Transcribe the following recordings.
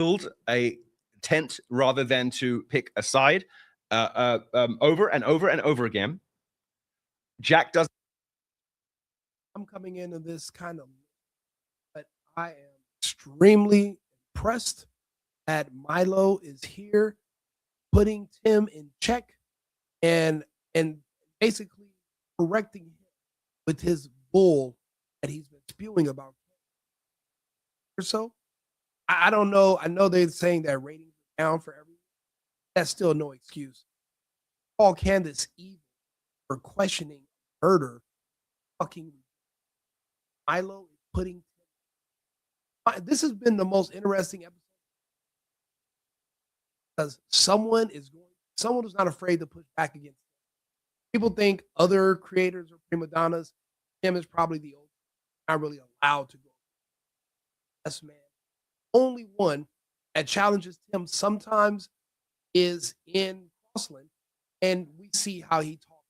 build a tent rather than to pick a side over and over and over again. Jack does. I'm coming into this kind of, but I am extremely impressed that Milo is here, putting Tim in check and basically correcting him with his bull that he's been spewing about. Or so, I don't know. I know they're saying that ratings are down for everyone. That's still no excuse. Call Candace evil for questioning murder. Fucking Milo is putting. This has been the most interesting episode because someone who's not afraid to push back against them. People think other creators are prima donnas. Tim is probably the oldest, not really allowed to go. Yes, man. Only one that challenges Tim sometimes is in Crossland, and we see how he talks.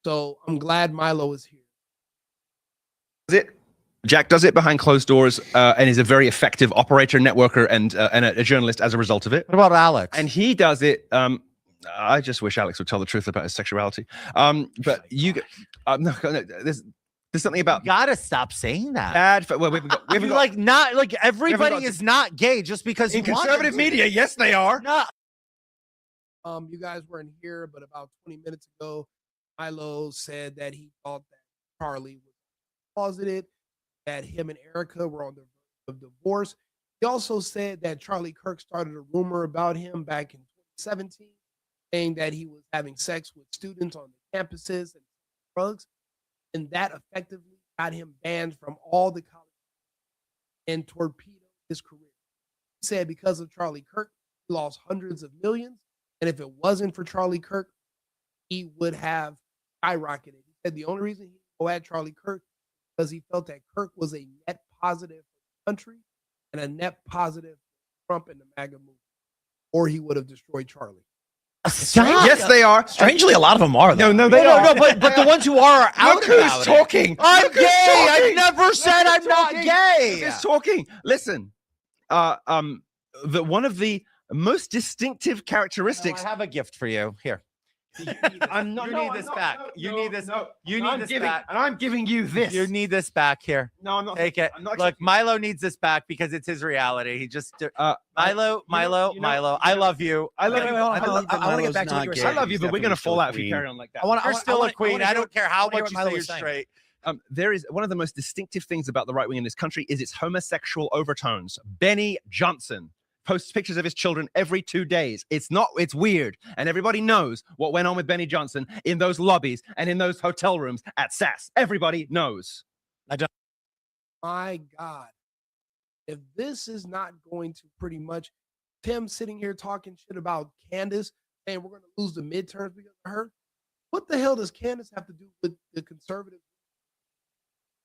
So I'm glad Milo is here. Jack does it behind closed doors and is a very effective operator, networker, and a journalist as a result of it. What about Alex? And he does it. I just wish Alex would tell the truth about his sexuality. But you, no, there's something about. You gotta stop saying that. Bad. Well, we haven't got, like not like everybody is not gay just because in conservative media. Yes, they are. No. You guys weren't here, but about 20 minutes ago, Milo said that he thought that Charlie was closeted, that him and Erica were on the verge of divorce. He also said that Charlie Kirk started a rumor about him back in 2017, saying that he was having sex with students on the campuses and drugs, and that effectively got him banned from all the colleges and torpedoed his career. He said because of Charlie Kirk, he lost hundreds of millions, and if it wasn't for Charlie Kirk, he would have skyrocketed. He said the only reason he go at Charlie Kirk because he felt that Kirk was a net positive for the country and a net positive for Trump and the MAGA movement, or he would have destroyed Charlie. Stop. Yes, they are. Strangely, a lot of them are. Though. No, they are. No, but the ones who are out Look who's about talking. It. I'm Look who's gay. talking. I've never said I'm not gay. Look who's talking. Listen, one of the most distinctive characteristics. I have a gift for you. Here. You need this back. You need this back. And I'm giving you this. You need this back here. No, I'm not. Take it. Look, Milo needs this back because it's his reality. He just Milo. I love you. I love you. I want to get back to what you were saying. I love you, but we're gonna fall out if you carry on like that. You're still a queen. I don't care how much you say you're straight. There is one of the most distinctive things about the right wing in this country is its homosexual overtones. Benny Johnson posts pictures of his children every 2 days. It's weird. And everybody knows what went on with Benny Johnson in those lobbies and in those hotel rooms at SAS. Everybody knows. My God. If this is not going to pretty much Tim sitting here talking shit about Candace, saying we're going to lose the midterms because of her, what the hell does Candace have to do with the conservative?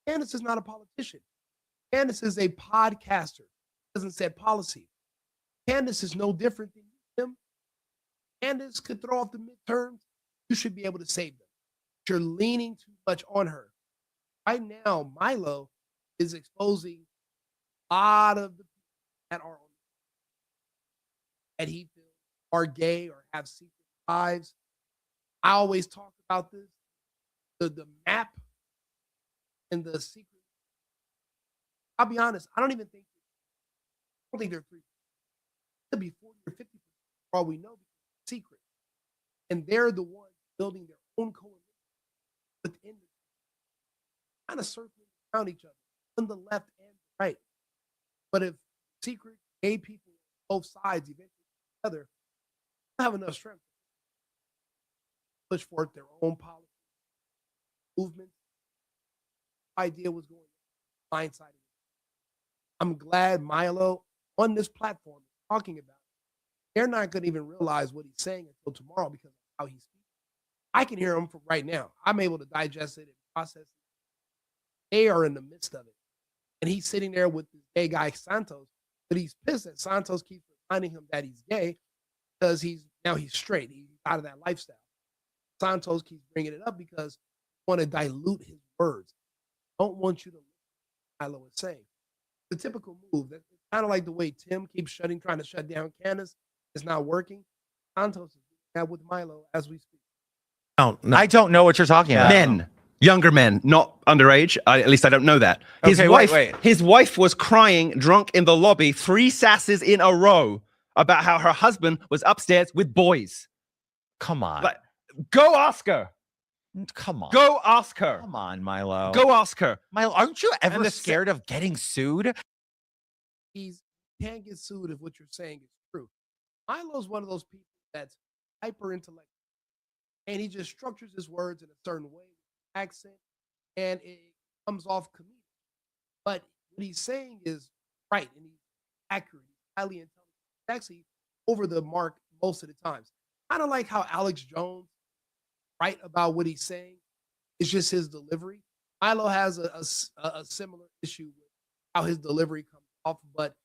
Candace is not a politician. Candace is a podcaster. Doesn't set policy. Candace is no different than him. Candace could throw off the midterms. You should be able to save them. You're leaning too much on her. Right now, Milo is exposing a lot of the people that are on that he feels are gay or have secret lives. I always talk about this. The map and the secret. I'll be honest, I don't think they're 3. Could be 40 or 50% for all we know, because it's secret. And they're the ones building their own coalition within the kind of circling around each other on the left and the right. But if secret gay people on both sides eventually together have enough strength to push forth their own policy, movement, idea was going blindsided. I'm glad Milo on this platform talking about it. They're not going to even realize what he's saying until tomorrow because of how he speaks. I can hear him from right now. I'm able to digest it and process it. They are in the midst of it. And he's sitting there with this gay guy, Santos, but he's pissed that Santos keeps reminding him that he's gay because he's straight. He's out of that lifestyle. Santos keeps bringing it up because he want to dilute his words. Don't want you to listen to what Milo is saying. The typical move. That Kind of like the way Tim keeps trying to shut down Candace. It's not working. Santos is doing that with Milo as we speak. No. I don't know what you're talking about. Men, younger men, not underage. At least I don't know that. His Okay, wife, wait. his wife was crying drunk in the lobby 3 sasses in a row about how her husband was upstairs with boys. Come on. Like, go ask her. Come on. Go ask her. Come on, Milo. Go ask her. Milo, aren't you ever the scared of getting sued? He can't get sued if what you're saying is true. Milo's one of those people that's hyper intellectual, and he just structures his words in a certain way, accent, and it comes off comedic. But what he's saying is right, and he's accurate, he's highly intelligent. He's actually over the mark most of the times. Kind of like how Alex Jones, right about what he's saying, it's just his delivery. Milo has a similar issue with how his delivery comes off, but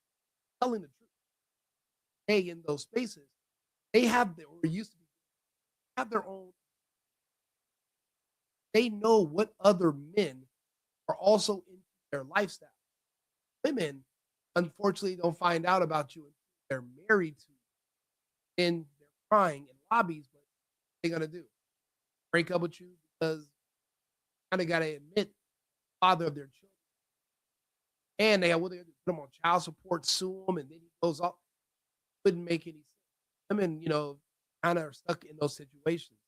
telling the truth. Hey, in those spaces, they have their, or used to be, have their own. They know what other men are also in their lifestyle. Women, unfortunately, don't find out about you until they're married to you. And they're crying in lobbies, but what they're gonna do? Break up with you because kind of gotta admit father of their children. And they have what they do, put them on child support, sue them, and then he goes off. Wouldn't make any sense. Women, kind of are stuck in those situations.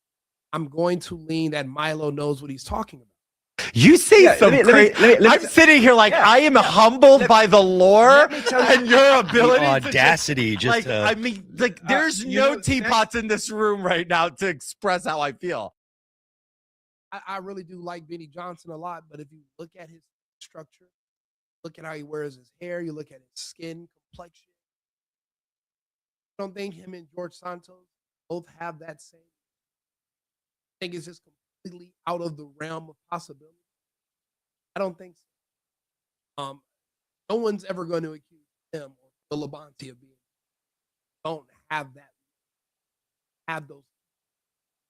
I'm going to lean that Milo knows what he's talking about. You say some crazy. I'm sitting here like I am humbled by the lore and your ability. The audacity, just I mean, like there's no teapots in this room right now to express how I feel. I really do like Benny Johnson a lot, but if you look at his structure, look at how he wears his hair, you look at his skin complexion. I don't think him and George Santos both have that same. I think it's just completely out of the realm of possibility. I don't think so. No one's ever going to accuse him or the Labonte of being. Don't have that. Have those.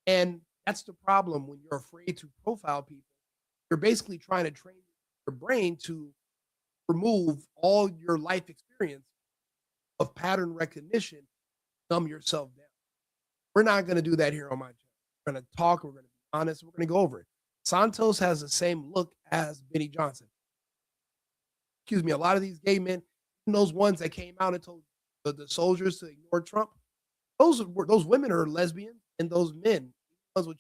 And that's the problem when you're afraid to profile people. You're basically trying to train your brain to remove all your life experience of pattern recognition, dumb yourself down. We're not going to do that here on my channel. We're going to talk. We're going to be honest. We're going to go over it. Santos has the same look as Benny Johnson. Excuse me. A lot of these gay men, those ones that came out and told the soldiers to ignore Trump, those women are lesbian, and those men, those with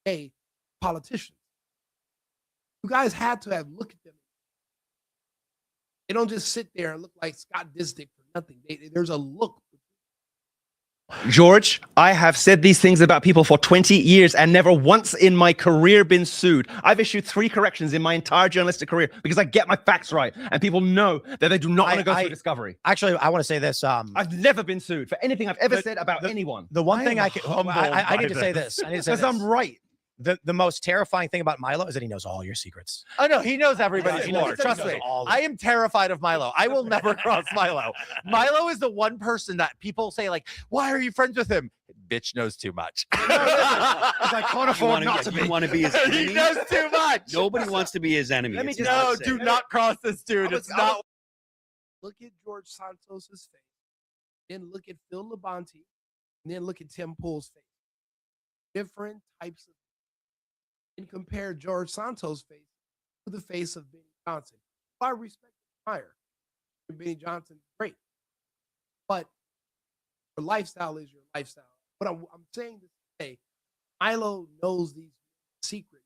gay politicians. You guys had to have looked at them. They don't just sit there and look like Scott Disick for nothing. There's a look. George, I have said these things about people for 20 years and never once in my career been sued. I've issued 3 corrections in my entire journalistic career because I get my facts right, and people know that they do not want to go through discovery. Actually, I want to say this. I've never been sued for anything I've ever said about anyone. The one thing I need to say this. I need to say this. Because I'm right. The most terrifying thing about Milo is that he knows all your secrets. Oh no, he knows everybody's lore. Trust me. I am terrified of Milo. I will never cross Milo. Milo is the one person that people say, like, why are you friends with him? Bitch knows too much. I can't afford not to be. You want to be his enemy? He knows too much. Nobody wants to be his enemy. Let me just No, do not cross this dude. It's not. Look at George Santos's face. Then look at Phil Labonte. And then look at Tim Pool's face. Different types of. And compare George Santos' face to the face of Benny Johnson. I respect and admire Benny Johnson, great. But your lifestyle is your lifestyle. But I'm saying this today, Milo knows these secrets.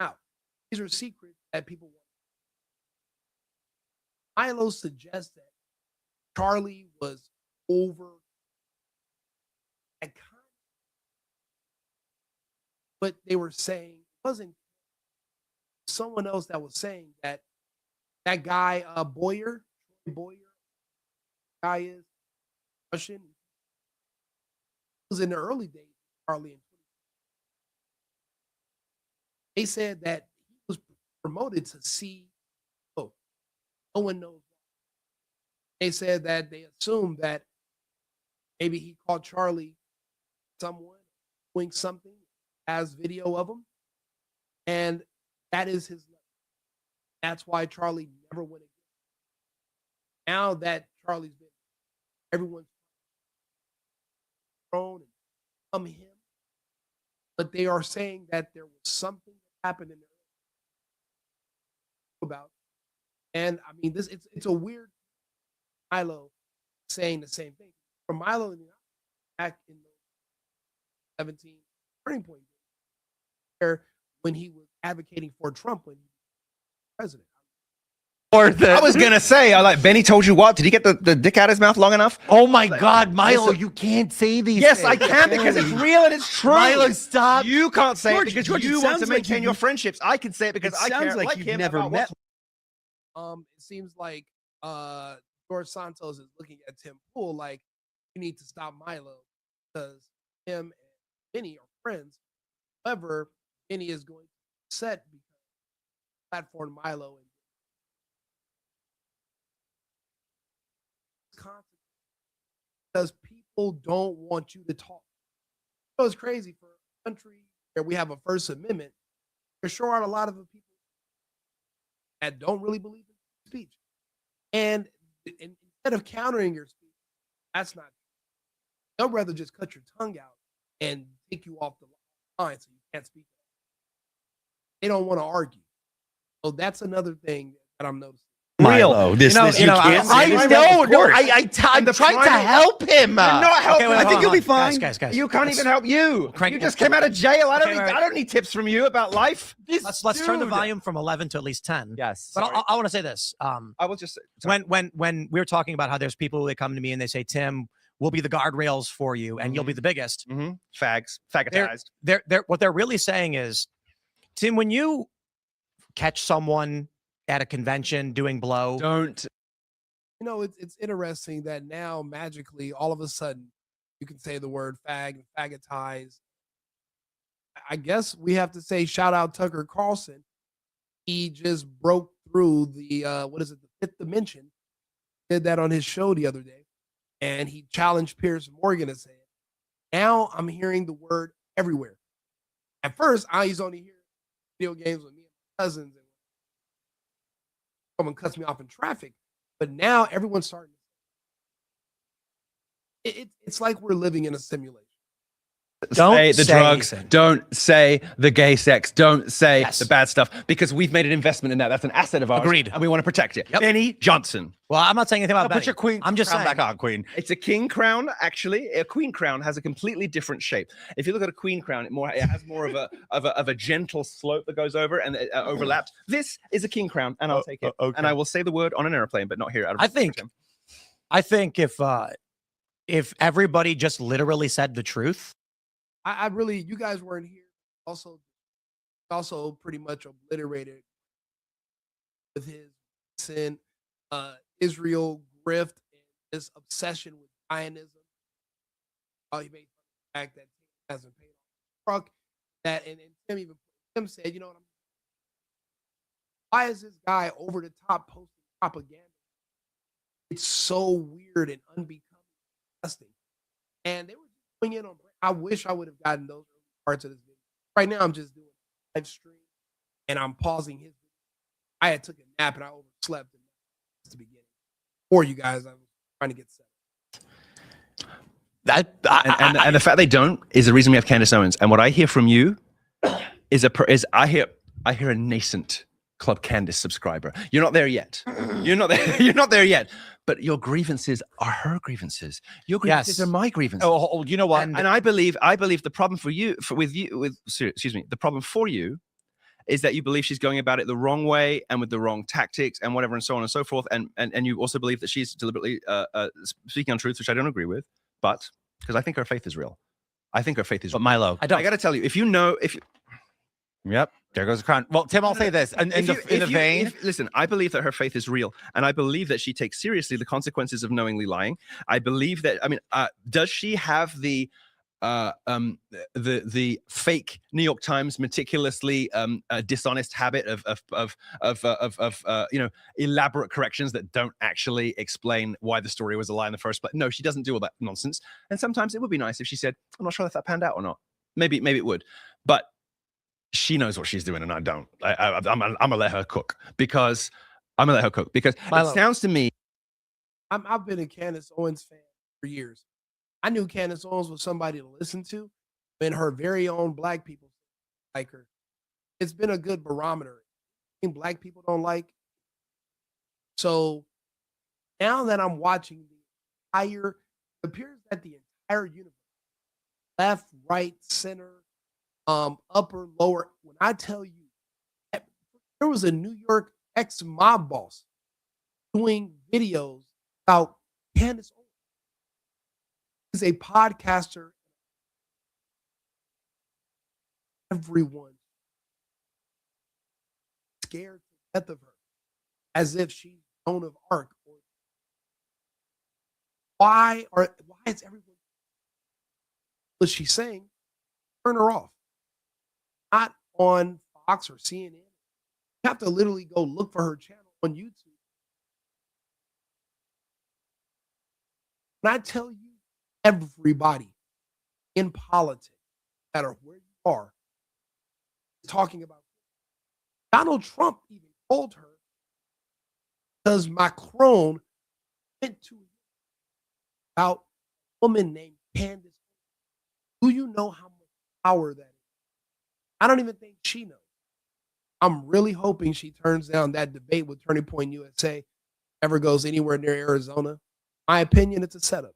Now, these are secrets that people want. Milo suggests that Charlie was over at but they were saying it wasn't someone else that was saying that guy Boyer guy is Russian was in the early days Charlie and they said that he was promoted to CEO. No one knows why. They said that they assumed that maybe he called Charlie someone doing something. Has video of him, and that is his level. That's why Charlie never went again. Now that Charlie's been, everyone's thrown and come him, but they are saying that there was something that happened in there about. And I mean, it's a weird Milo saying the same thing. For Milo back in the 17 turning point there when he was advocating for Trump when he was president. I was gonna say, I like Benny told you what? Did he get the dick out of his mouth long enough? Oh my God, Milo, you can't say these Yes, things. I can because it's real and it's true. Milo, stop. You can't say George, it because George, it you want to sounds like maintain you've- your friendships. I can say it because I sounds care like like you've him never about met. It seems like George Santos is looking at Tim Pool like you need to stop Milo because him and Benny are friends. However, Benny is going to be upset because platform Milo and because people don't want you to talk. You know, it's crazy for a country where we have a First Amendment. There sure are a lot of the people that don't really believe in speech. And instead of countering your speech, that's not true. They'll rather just cut your tongue out and take you off the line so you can't speak. They don't want to argue. So that's another thing that I'm noticing. Milo, this can't say I this know. stuff, of No, course. I'm trying to help him. You're not helping. wait, I hold think on, you'll be hold on. fine. Guys. You can't even help you. Crank- You just came out of jail. I don't Okay, need. wait. I don't need tips from you about life. Let's turn the volume from 11 to at least 10. Yes. But I want to say this. I will just say, When we were talking about how there's people who come to me and they say, Tim, we'll be the guardrails for you and you'll be the biggest. faggotized. They're what they're really saying is, Tim, when you catch someone at a convention doing blow, Don't. You know, it's interesting that now magically, all of a sudden, you can say the word fag and faggotize. I guess we have to say shout out Tucker Carlson. He just broke through the the fifth dimension. Did that on his show the other day, and he challenged Piers Morgan to say it. Now I'm hearing the word everywhere. At first, I used to only hear video games with me and my cousins, and someone cuts me off in traffic. But now everyone's starting. It's like we're living in a simulation. Don't say the say drugs. anything. Don't say the gay sex. Don't say Yes. the bad stuff because we've made an investment in that. That's an asset of ours. Agreed. And we want to protect it. Yep. Benny Johnson. well, I'm not saying anything about Put your queen. I'm just crown saying. back on, queen. It's a king crown, actually. A queen crown has a completely different shape. If you look at a queen crown, it has more of a gentle slope that goes over and overlaps. This is a king crown, and I'll take it. Okay. And I will say the word on an airplane, but not here. I think if everybody just literally said the truth, I really, you guys weren't here. Also pretty much obliterated with his sin, Israel grift and this obsession with Zionism. He made the fact that Tim hasn't paid off the truck. That and Tim said, you know what I mean? Why is this guy over the top posting propaganda? It's so weird and unbecoming, disgusting. And they were going in on. I wish I would have gotten those parts of this video. Right now, I'm just doing a live stream and I'm pausing his video. I had took a nap and I overslept in the beginning. For you guys, I was trying to get set. And the fact they don't is the reason we have Candace Owens. And what I hear from you is I hear a nascent Club Candace subscriber. You're not there yet. You're not there. You're not there yet. But your grievances are her grievances. Your grievances are my grievances. Oh, you know what? And I believe the problem for you, the problem for you is that you believe she's going about it the wrong way and with the wrong tactics and whatever and so on and so forth. And you also believe that she's deliberately speaking untruths, which I don't agree with, but because I think her faith is real. I think her faith is But real. Milo, I got to tell you, Yep, there goes the crown. Well, Tim, I'll say this, in the vein. Listen, I believe that her faith is real, and I believe that she takes seriously the consequences of knowingly lying. I believe that. I mean, does she have the fake New York Times meticulously dishonest habit of elaborate corrections that don't actually explain why the story was a lie in the first place? No, she doesn't do all that nonsense. And sometimes it would be nice if she said, "I'm not sure if that panned out or not." Maybe it would, but she knows what she's doing, and I don't. I'm gonna let her cook because Milo. it sounds to me I've been a Candace Owens fan for years. I knew Candace Owens was somebody to listen to when her very own black people like her. It's been a good barometer. Black people don't like. So now that I'm watching the entire, it appears that the entire universe, left, right, center, upper, lower. When I tell you, there was a New York ex-mob boss doing videos about Candace Owens. He's a podcaster. Everyone scared to death of her, as if she's Joan of Arc. Why is everyone? Was she saying? Turn her off. Not on Fox or CNN. You have to literally go look for her channel on YouTube. When I tell you, everybody in politics, no matter where you are, is talking about Donald Trump even told her because Macron went to about a woman named Candace. Do you know how much power that is? I don't even think she knows. I'm really hoping she turns down that debate with Turning Point USA, ever goes anywhere near Arizona. My opinion, it's a setup.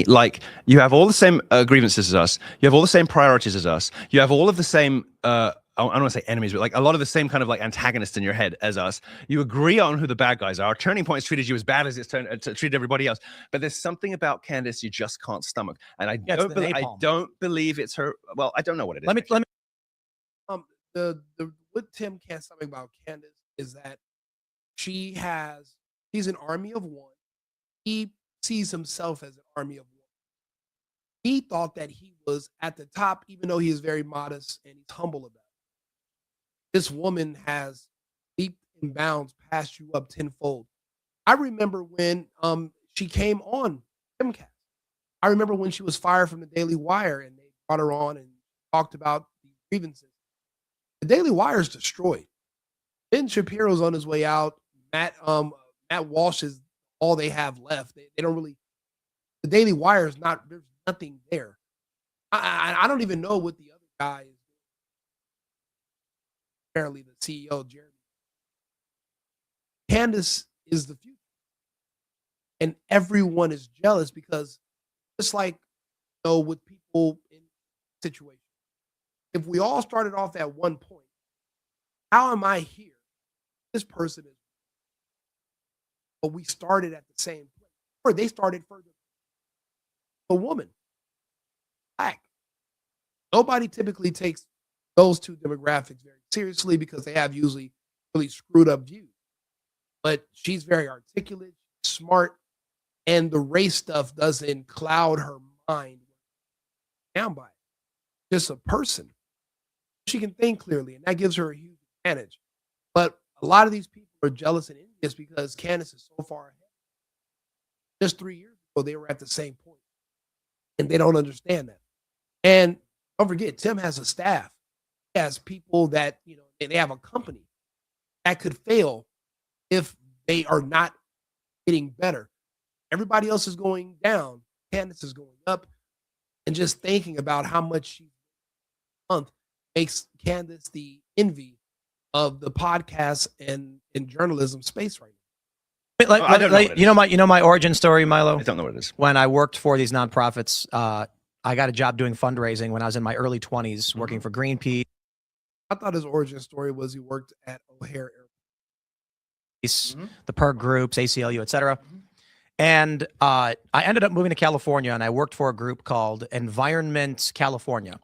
Like, you have all the same grievances as us. You have all the same priorities as us. You have all of the same, I don't want to say enemies, but like a lot of the same kind of like antagonists in your head as us. You agree on who the bad guys are. Turning Point has treated you as bad as it's treated everybody else. But there's something about Candace you just can't stomach. And I don't believe it's her. Well, I don't know what it is. Let me. What Tim can't stomach about Candace is that he's an army of one. He sees himself as an army of one. He thought that he was at the top, even though he is very modest and he's humble about it. This woman has leaped and bounds past you up tenfold. I remember when she came on Timcast. I remember when she was fired from the Daily Wire and they brought her on and talked about the grievances. The Daily Wire is destroyed. Ben Shapiro's on his way out. Matt Walsh is all they have left. They don't really. The Daily Wire is not. There's nothing there. I don't even know what the other guy is. Apparently, the CEO, Jeremy. Candace is the future, and everyone is jealous because, just like with people in situations. If we all started off at one point, how am I here? This person is. But we started at the same place. Or they started further. A woman. Black. Nobody typically takes those two demographics very seriously because they have usually really screwed up views. But she's very articulate, smart, and the race stuff doesn't cloud her mind down by it. Just a person. She can think clearly, and that gives her a huge advantage. But a lot of these people are jealous and envious because Candace is so far ahead. Just 3 years ago, they were at the same point, and they don't understand that. And don't forget, Tim has a staff. He has people that, they have a company that could fail if they are not getting better. Everybody else is going down. Candace is going up. And just thinking about how much she's month makes Candace the envy of the podcast and in journalism space right now. I don't know you know my origin story, Milo? I don't know what it is. When I worked for these nonprofits, I got a job doing fundraising when I was in my early 20s, working for Greenpeace. I thought his origin story was he worked at O'Hare Airport. The PERG groups, ACLU, etc. And I ended up moving to California, and I worked for a group called Environment California.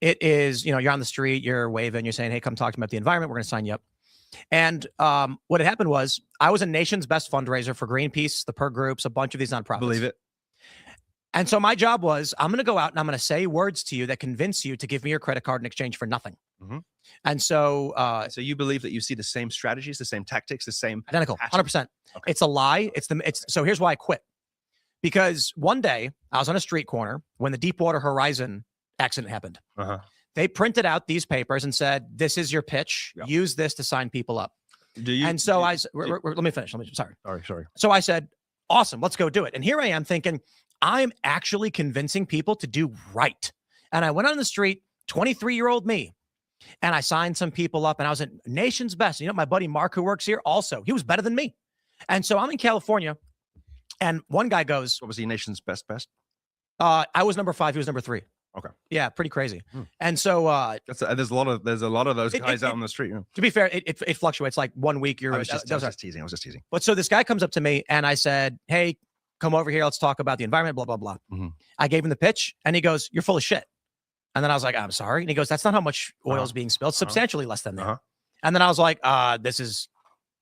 It is, you're on the street, you're waving, you're saying, hey, come talk to me about the environment. We're going to sign you up. And what had happened was I was a nation's best fundraiser for Greenpeace, the PERG groups, a bunch of these nonprofits. Believe it. And so my job was, I'm going to go out and I'm going to say words to you that convince you to give me your credit card in exchange for nothing. And so, so you believe that you see the same strategies, the same tactics, the same identical, passion? 100%. Okay. It's a lie. So here's why I quit. Because one day I was on a street corner when the Deepwater Horizon accident happened. They printed out these papers and said, this is your pitch. Yep. Use this to sign people up. Do you? And so let me finish. Sorry. Sorry. So I said, awesome, let's go do it. And here I am thinking, I'm actually convincing people to do right. And I went on the street, 23-year-old me, and I signed some people up, and I was at Nation's Best. You know, my buddy Mark, who works here, also, he was better than me. And so I'm in California, and one guy goes, What was he nation's best? I was number 5, he was number 3. Okay. Yeah, pretty crazy. And so There's a lot of those guys out on the street. You know? to be fair, it fluctuates. Like 1 week you're I was just teasing. But so this guy comes up to me and I said, hey, come over here. Let's talk about the environment, blah, blah, blah. I gave him the pitch and he goes, you're full of shit. And then I was like, I'm sorry. And he goes, that's not how much oil is being spilled. Substantially less than that. And then I was like, this is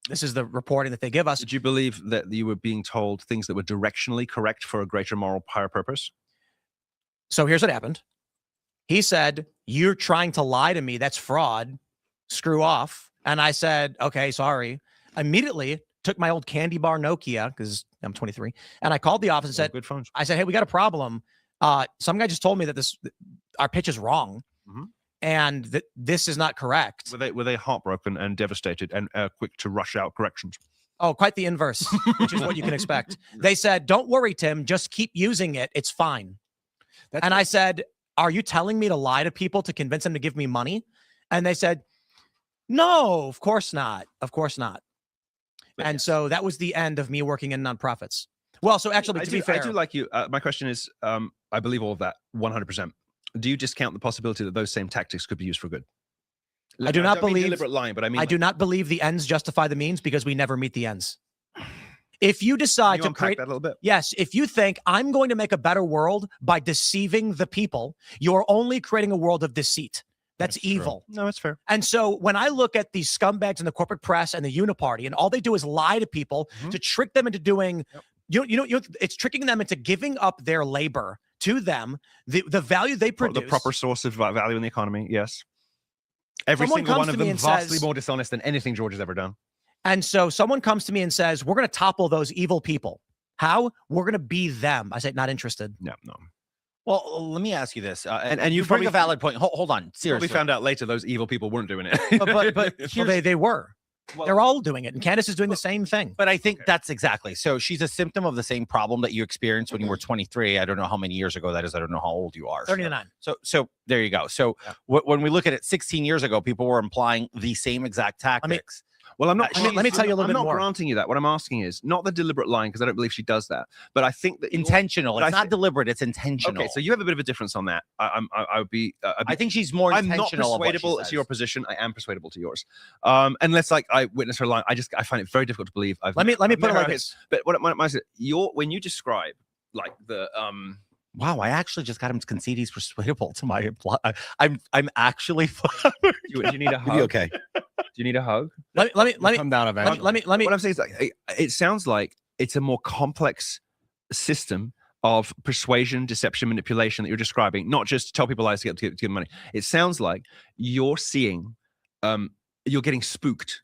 the reporting that they give us. Did you believe that you were being told things that were directionally correct for a greater moral higher purpose? So here's what happened. He said, you're trying to lie to me. That's fraud. Screw off. And I said, okay, sorry. Immediately took my old candy bar Nokia, because I'm 23, and I called the office and said, good phones. I said, hey, we got a problem. Some guy just told me that our pitch is wrong and that this is not correct. Were they heartbroken and devastated and quick to rush out corrections? Oh, quite the inverse, which is what you can expect. They said, don't worry, Tim, just keep using it. It's fine. And I said, are you telling me to lie to people to convince them to give me money? And they said, no, of course not. Of course not. And so that was the end of me working in nonprofits. Well, so actually, to be fair, I do like you. My question is, I believe all of that 100%. Do you discount the possibility that those same tactics could be used for good? I do not believe deliberate lying, but I mean, I do not believe the ends justify the means because we never meet the ends. If you decide to create that a little bit. Yes, if you think I'm going to make a better world by deceiving the people, you're only creating a world of deceit. That's evil. True. No, it's fair. And so when I look at these scumbags in the corporate press and the uniparty, and all they do is lie to people to trick them into doing, it's tricking them into giving up their labor to them, the value they produce. The proper source of value in the economy, yes. Every single one of them vastly more dishonest than anything George has ever done. And so someone comes to me and says, we're going to topple those evil people. How? We're going to be them. I say, not interested. No. Well, let me ask you this. And you bring a valid point. Hold on. Seriously. We found out later those evil people weren't doing it. But they were. Well, they're all doing it. And Candace is doing the same thing. But I think that's exactly. So she's a symptom of the same problem that you experienced when you were 23. I don't know how many years ago that is. I don't know how old you are. 39. So there you go. So when we look at it 16 years ago, people were implying the same exact tactics. Well, I'm not. Let me tell you a little bit more. I'm not granting you that. What I'm asking is not the deliberate lying, because I don't believe she does that. But I think that intentional. It's not deliberate. It's intentional. Okay, so you have a bit of a difference on that. I would be. I think she's more. I'm not persuadable to your position. I am persuadable to yours. Unless like I witness her lying, I find it very difficult to believe. Let me put it like this. But when you describe like the Wow, I actually just got him to concede he's persuadable to my imply. I'm actually. Do you need a hug? You'll be okay. Do you need a hug? Let me come down eventually. Let me. What I'm saying is, like, it sounds like it's a more complex system of persuasion, deception, manipulation that you're describing. Not just tell people lies to get money. It sounds like you're seeing, you're getting spooked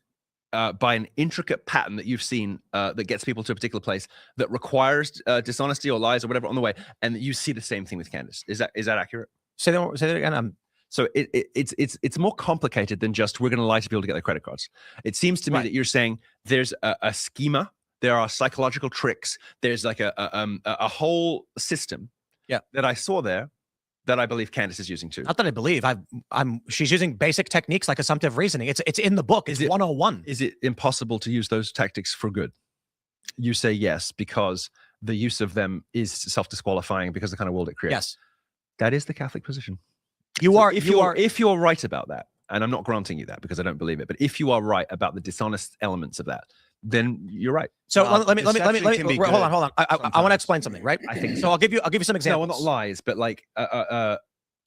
by an intricate pattern that you've seen that gets people to a particular place that requires dishonesty or lies or whatever on the way, and you see the same thing with Candace. Is that accurate? Say that again. So it's more complicated than just we're going to lie to people to get their credit cards. It seems to me that you're saying there's a schema, there are psychological tricks, there's like a whole system that I saw there that I believe Candace is using too. Not that I believe. She's using basic techniques like assumptive reasoning. It's in the book. It's 101. Is it impossible to use those tactics for good? You say yes because the use of them is self-disqualifying because of the kind of world it creates. Yes, that is the Catholic position. If you're right about that, and I'm not granting you that because I don't believe it, but if you are right about the dishonest elements of that, then you're right. So let me hold on. I want to explain something, right? I think so. I'll give you some examples. No, well, not lies, but like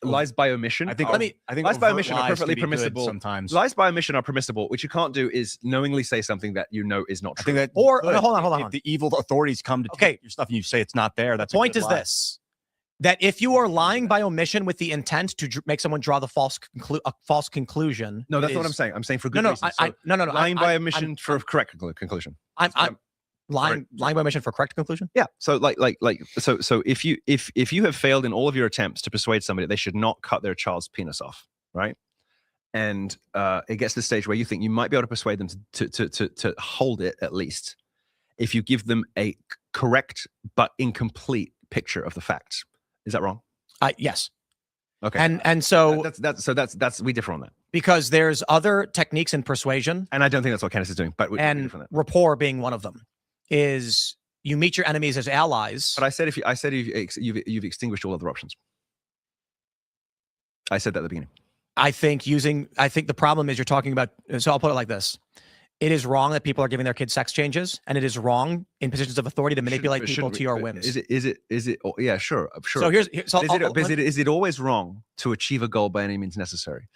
lies by omission. I think lies by omission are perfectly permissible. Sometimes lies by omission are permissible. What you can't do is knowingly say something that you know is not true. I think that, hold on. If the evil authorities come to take your stuff and you say it's not there, that's the point. Is this that if you are lying by omission with the intent to make someone draw the false conclusion? No, that's not what I'm saying. I'm saying for good reasons. No. Lying by omission for a correct conclusion. I'm lying by omission for correct conclusion. Yeah. So so if you have failed in all of your attempts to persuade somebody they should not cut their child's penis off, right? And it gets to the stage where you think you might be able to persuade them to hold it at least. If you give them a correct but incomplete picture of the facts. Is that wrong? Yes. Okay. And so that's we differ on that. Because there's other techniques in persuasion, and I don't think that's what Candace is doing. But we and differ on that. rapport being one of them, is you meet your enemies as allies. But I said you've extinguished all other options. I said that at the beginning. I think the problem is you're talking about. So I'll put it like this: it is wrong that people are giving their kids sex changes, and it is wrong in positions of authority to manipulate people to your whims. Is it? Oh, yeah, sure. So is it always wrong to achieve a goal by any means necessary?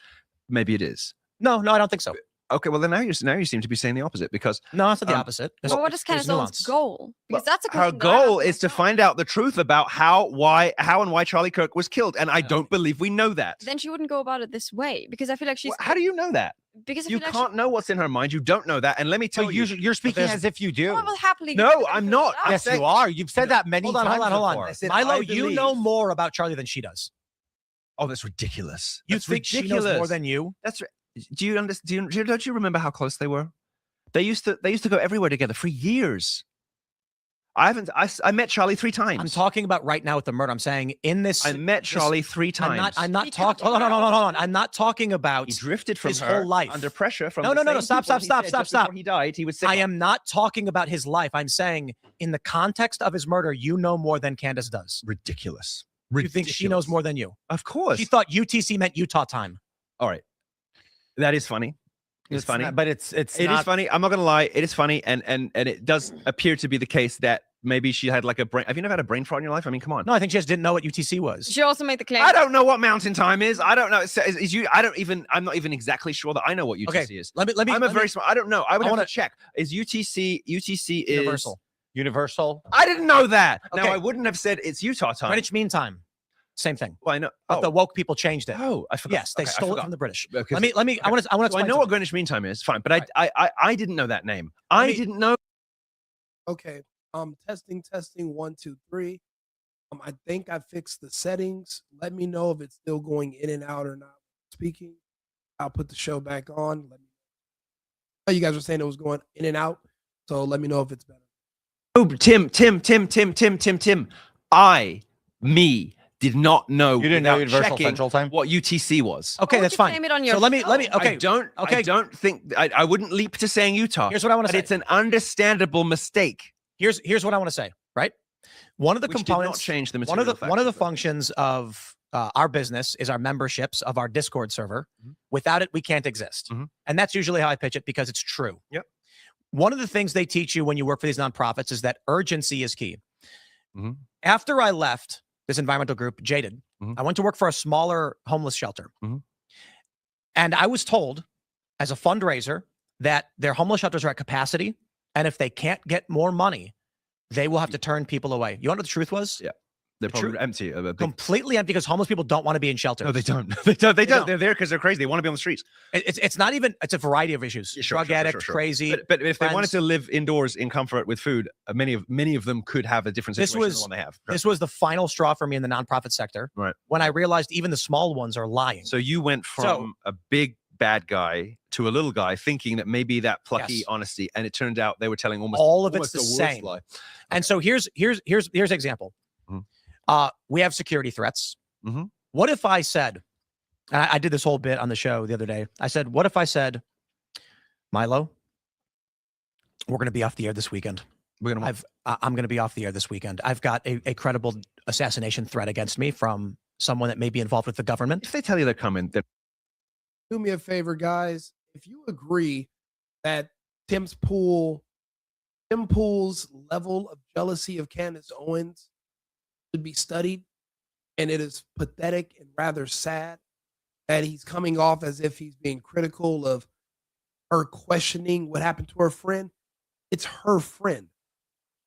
Maybe it is. No, I don't think so. Okay, well then now you seem to be saying the opposite, because no, it's not the opposite. Well, what is Candace Owens' goal? Because that's a her question goal is to find out the truth about how and why Charlie Kirk was killed, and I don't believe we know that. Then she wouldn't go about it this way, because I feel like she's. How do you know that? Because you can't know what's in her mind. You don't know that, and let me tell you, you're speaking as if you do. I will happily. No, I'm not. Yes, you are. You've said that many times. Hold on. Milo, you know more about Charlie than she does. Oh, that's ridiculous. You think she knows more than you? That's. Do you understand? Don't you remember how close they were? They used to go everywhere together for years. I met Charlie 3 times. I'm talking about right now with the murder. I'm saying in this. I met Charlie 3 times. I'm not talking. Hold on. I'm not talking about. He drifted from his her whole life under pressure from. No. Stop. Before he died, he was sick. I am not talking about his life. I'm saying in the context of his murder, you know more than Candace does. Ridiculous. You think she knows more than you? Of course. She thought UTC meant Utah time. All right. That is funny. It's funny, but it is funny. I'm not gonna lie. It is funny, and it does appear to be the case that maybe she had like a brain. Have you never had a brain fart in your life? I mean, come on. No, I think she just didn't know what UTC was. She also made the claim. I don't know what mountain time is. I don't know. I'm not even exactly sure that I know what UTC is. Let me. I'm very smart. I don't know. I would have to check. Is UTC Universal? Universal. I didn't know that. Okay. Now I wouldn't have said it's Utah time. Greenwich Mean Time. Same thing. Well, I know. But the woke people changed it. Oh, I forgot. Yes, they stole it from the British. Okay. Let me. I want to. So I know what Greenwich Mean Time is. Fine, but I didn't know that name. I didn't know. Okay. Testing 1 2 3. I think I fixed the settings. Let me know if it's still going in and out or not. Speaking, I'll put the show back on. Let me know. You guys were saying it was going in and out, so let me know if it's better. Oh, Tim. Me did not know. You didn't know without Universal checking Central Time? What UTC was. Okay, that's fine. Blame it on your so let me. Okay. I don't think I wouldn't leap to saying Utah. Here's what I want to say. It's an understandable mistake. Here's what I want to say. Right. One of the Which components. did not change the one of material the functions of our business is our memberships of our Discord server. Mm-hmm. Without it, we can't exist. Mm-hmm. And that's usually how I pitch it because it's true. Yep. One of the things they teach you when you work for these nonprofits is that urgency is key. Mm-hmm. After I left this environmental group, Jaded, mm-hmm. I went to work for a smaller homeless shelter. Mm-hmm. And I was told as a fundraiser that their homeless shelters are at capacity. And if they can't get more money, they will have to turn people away. You know what the truth was? Yeah. They're probably empty. Completely empty because homeless people don't want to be in shelters. No, they don't. They don't. They're there because they're crazy. They want to be on the streets. It's not even, it's a variety of issues. Yeah, sure, Drug addict, crazy. But if they wanted to live indoors in comfort with food, many of them could have a different situation than the one they have. This was the final straw for me in the nonprofit sector. Right. When I realized even the small ones are lying. So you went from a big bad guy to a little guy thinking that maybe that plucky honesty, and it turned out they were telling almost it's the same. Lie. And so here's an example. Mm-hmm. We have security threats. Mm-hmm. What if I said, and I did this whole bit on the show the other day. I said, what if I said, Milo, we're going to be off the air this weekend. I'm going to be off the air this weekend. I've got a credible assassination threat against me from someone that may be involved with the government. If they tell you they're coming, then do me a favor, guys. If you agree that Tim Pool's level of jealousy of Candace Owens should be studied, and it is pathetic and rather sad that he's coming off as if he's being critical of her questioning what happened to her friend. It's her friend.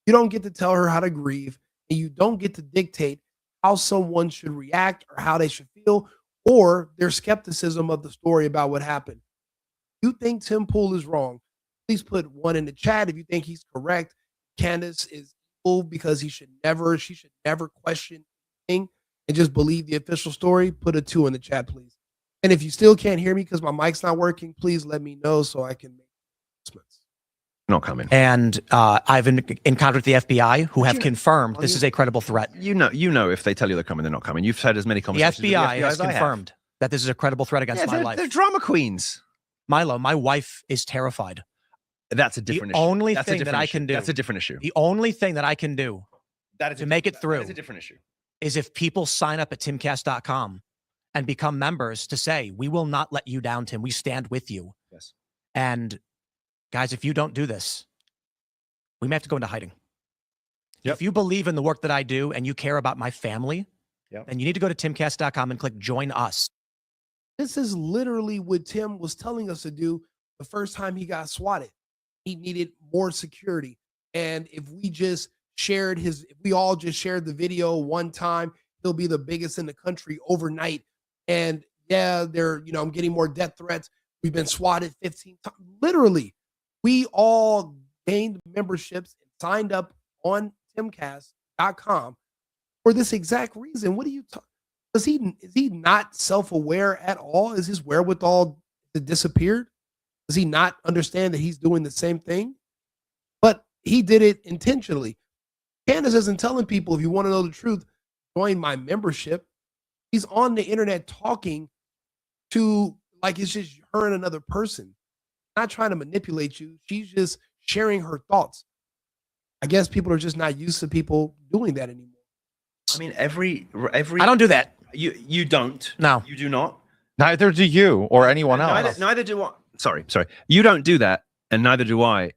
You don't get to tell her how to grieve, and you don't get to dictate how someone should react or how they should feel or their skepticism of the story about what happened. If you think Tim Pool is wrong, please put 1 in the chat. If you think he's correct, Candace is evil because she should never question anything and just believe the official story, put a 2 in the chat, please. And if you still can't hear me because my mic's not working, please let me know so I can make announcements. Not coming. And I've encountered the FBI who have confirmed this is a credible threat. You know, if they tell you they're coming, they're not coming. You've had as many conversations. The FBI has confirmed that this is a credible threat against my life. They're drama queens. Milo, my wife is terrified. That's a different issue. The only thing that I can do. That's a different issue. The only thing that I can do to make it through is a different issue. Is if people sign up at timcast.com and become members to say, we will not let you down, Tim. We stand with you. Yes. And guys, if you don't do this, we may have to go into hiding. Yep. If you believe in the work that I do and you care about my family, then you need to go to timcast.com and click join us. This is literally what Tim was telling us to do the first time he got swatted. He needed more security. And if we just shared if we all just shared the video one time, he'll be the biggest in the country overnight. And yeah, I'm getting more death threats. We've been swatted 15 times. Literally, we all gained memberships and signed up on timcast.com for this exact reason. What are you talking? Is he not self-aware at all? Is his wherewithal disappeared? Does he not understand that he's doing the same thing? But he did it intentionally. Candace isn't telling people, if you want to know the truth, join my membership. He's on the internet talking to like it's just her and another person. Not trying to manipulate you. She's just sharing her thoughts. I guess people are just not used to people doing that anymore. I mean, every I don't do that. You don't. No. You do not. Neither do you or anyone else. Neither do I. Sorry. You don't do that, and neither do I.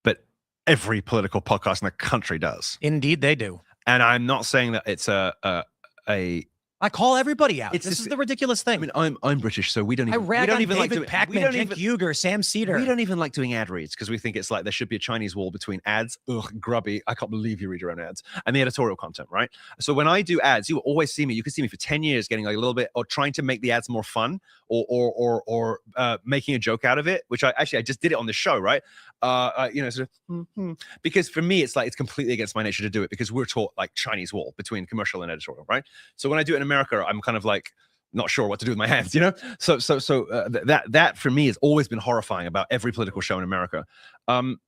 But every political podcast in the country does. Indeed, they do. And I'm not saying that it's a I call everybody out. This is the ridiculous thing. I mean, I'm British, so we don't even. I rag we don't on even David like Pakman, Cenk Uygur, Sam Cedar. We don't even like doing ad reads because we think it's like there should be a Chinese wall between ads. Ugh, grubby. I can't believe you read your own ads and the editorial content, right? So when I do ads, you will always see me. You can see me for 10 years getting like a little bit or trying to make the ads more fun or making a joke out of it, which I just did it on the show, right? Because for me, it's like it's completely against my nature to do it because we're taught like Chinese wall between commercial and editorial, right? So when I do it in America, I'm kind of like not sure what to do with my hands, you know? So that for me has always been horrifying about every political show in America.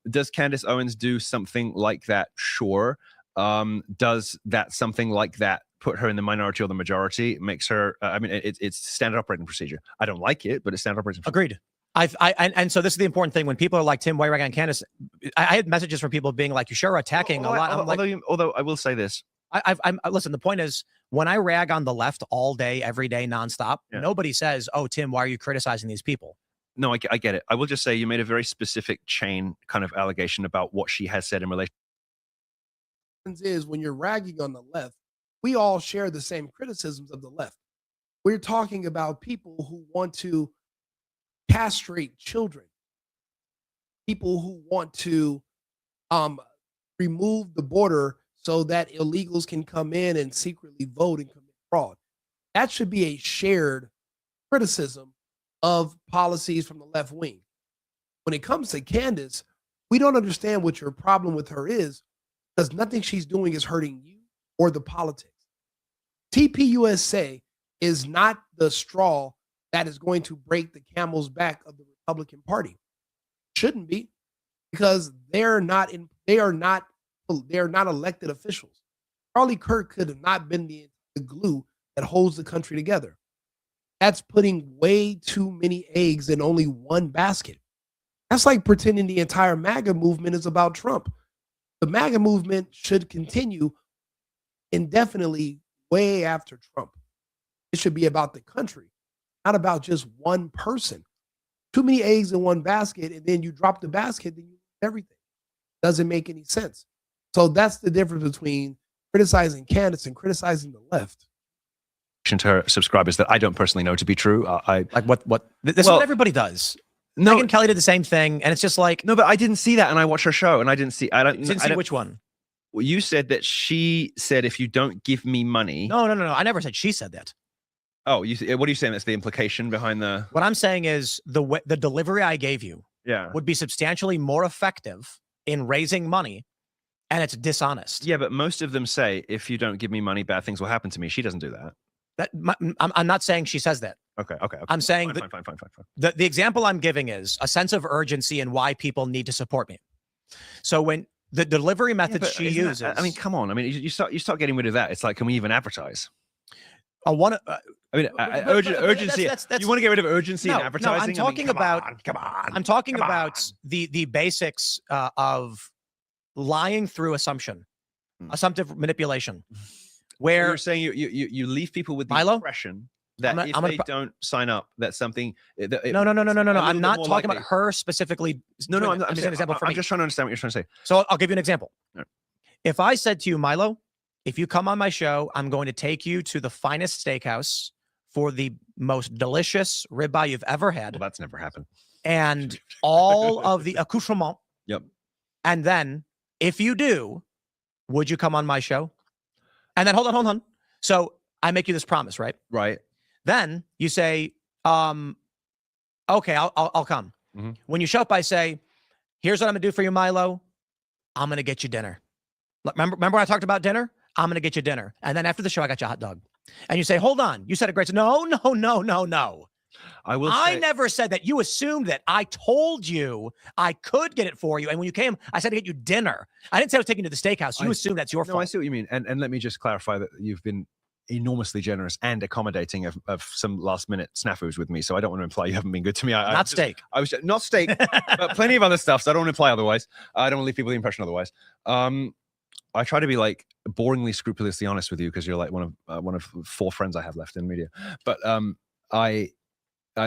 Does Candace Owens do something like that? Sure. Does that something like that put her in the minority or the majority? Makes her, it's standard operating procedure. I don't like it, but it's standard operating procedure. Agreed. And so this is the important thing. When people are like, Tim, why are you ragging on Candace? I had messages from people being like, you sure are attacking a lot. Although I will say this. Listen, the point is, when I rag on the left all day, every day, nonstop, nobody says, oh, Tim, why are you criticizing these people? No, I get it. I will just say you made a very specific chain kind of allegation about what she has said in relation. Is when you're ragging on the left, we all share the same criticisms of the left. We're talking about people who want to castrate children, people who want to remove the border so that illegals can come in and secretly vote and commit fraud. That should be a shared criticism of policies from the left wing. When it comes to Candace, we don't understand what your problem with her is because nothing she's doing is hurting you or the politics. TPUSA is not the straw that is going to break the camel's back of the Republican Party. Shouldn't be, because they are not elected officials. Charlie Kirk could have not been the glue that holds the country together. That's putting way too many eggs in only one basket. That's like pretending the entire MAGA movement is about Trump. The MAGA movement should continue indefinitely way after Trump. It should be about the country, not about just one person. Too many eggs in one basket, and then you drop the basket, then you lose everything. Doesn't make any sense. So that's the difference between criticizing Candace and criticizing the left. To her subscribers that I don't personally know to be true. This is what everybody does. No, Megyn Kelly did the same thing, and it's just like, no, but I didn't see that, and I watched her show, and I didn't see. I didn't see which one. Well, you said that she said, "If you don't give me money." No. I never said she said that. Oh, what are you saying? That's the implication behind the. What I'm saying is the delivery I gave you, would be substantially more effective in raising money, and it's dishonest. Yeah, but most of them say, "If you don't give me money, bad things will happen to me." She doesn't do that. I'm not saying she says that. Okay. I'm saying fine. the example I'm giving is a sense of urgency and why people need to support me. So when the delivery method she uses, I mean, come on. I mean, you start getting rid of that. It's like, can we even advertise? Urgency. You want to get rid of urgency in advertising? I'm talking I'm talking about the basics of lying through assumptive manipulation. Where you're saying you leave people with the Milo? impression that if they don't sign up, that something. No. I'm not talking about her specifically. No. I'm just an example for me. I'm just trying to understand what you're trying to say. So I'll give you an example. Right. If I said to you, Milo, if you come on my show, I'm going to take you to the finest steakhouse for the most delicious ribeye you've ever had. Well, that's never happened. And all of the accoutrement. Yep. And then, if you do, would you come on my show? And then hold on. So I make you this promise, right? Right. Then you say, okay, I'll come. Mm-hmm. When you show up, I say, here's what I'm gonna do for you, Milo. I'm gonna get you dinner. Remember when I talked about dinner? I'm gonna get you dinner. And then after the show, I got you a hot dog. And you say, hold on. You said a great. No. I never said that. You assumed that I told you I could get it for you. And when you came, I said to get you dinner. I didn't say I was taking you to the steakhouse. You assumed that's your fault. No, I see what you mean. And let me just clarify that you've been enormously generous and accommodating of some last minute snafus with me. So I don't want to imply you haven't been good to me. Steak. I was not steak, but plenty of other stuff. So I don't want to imply otherwise. I don't want to leave people the impression otherwise. I try to be like boringly scrupulously honest with you because you're like one of 4 friends I have left in media. But so I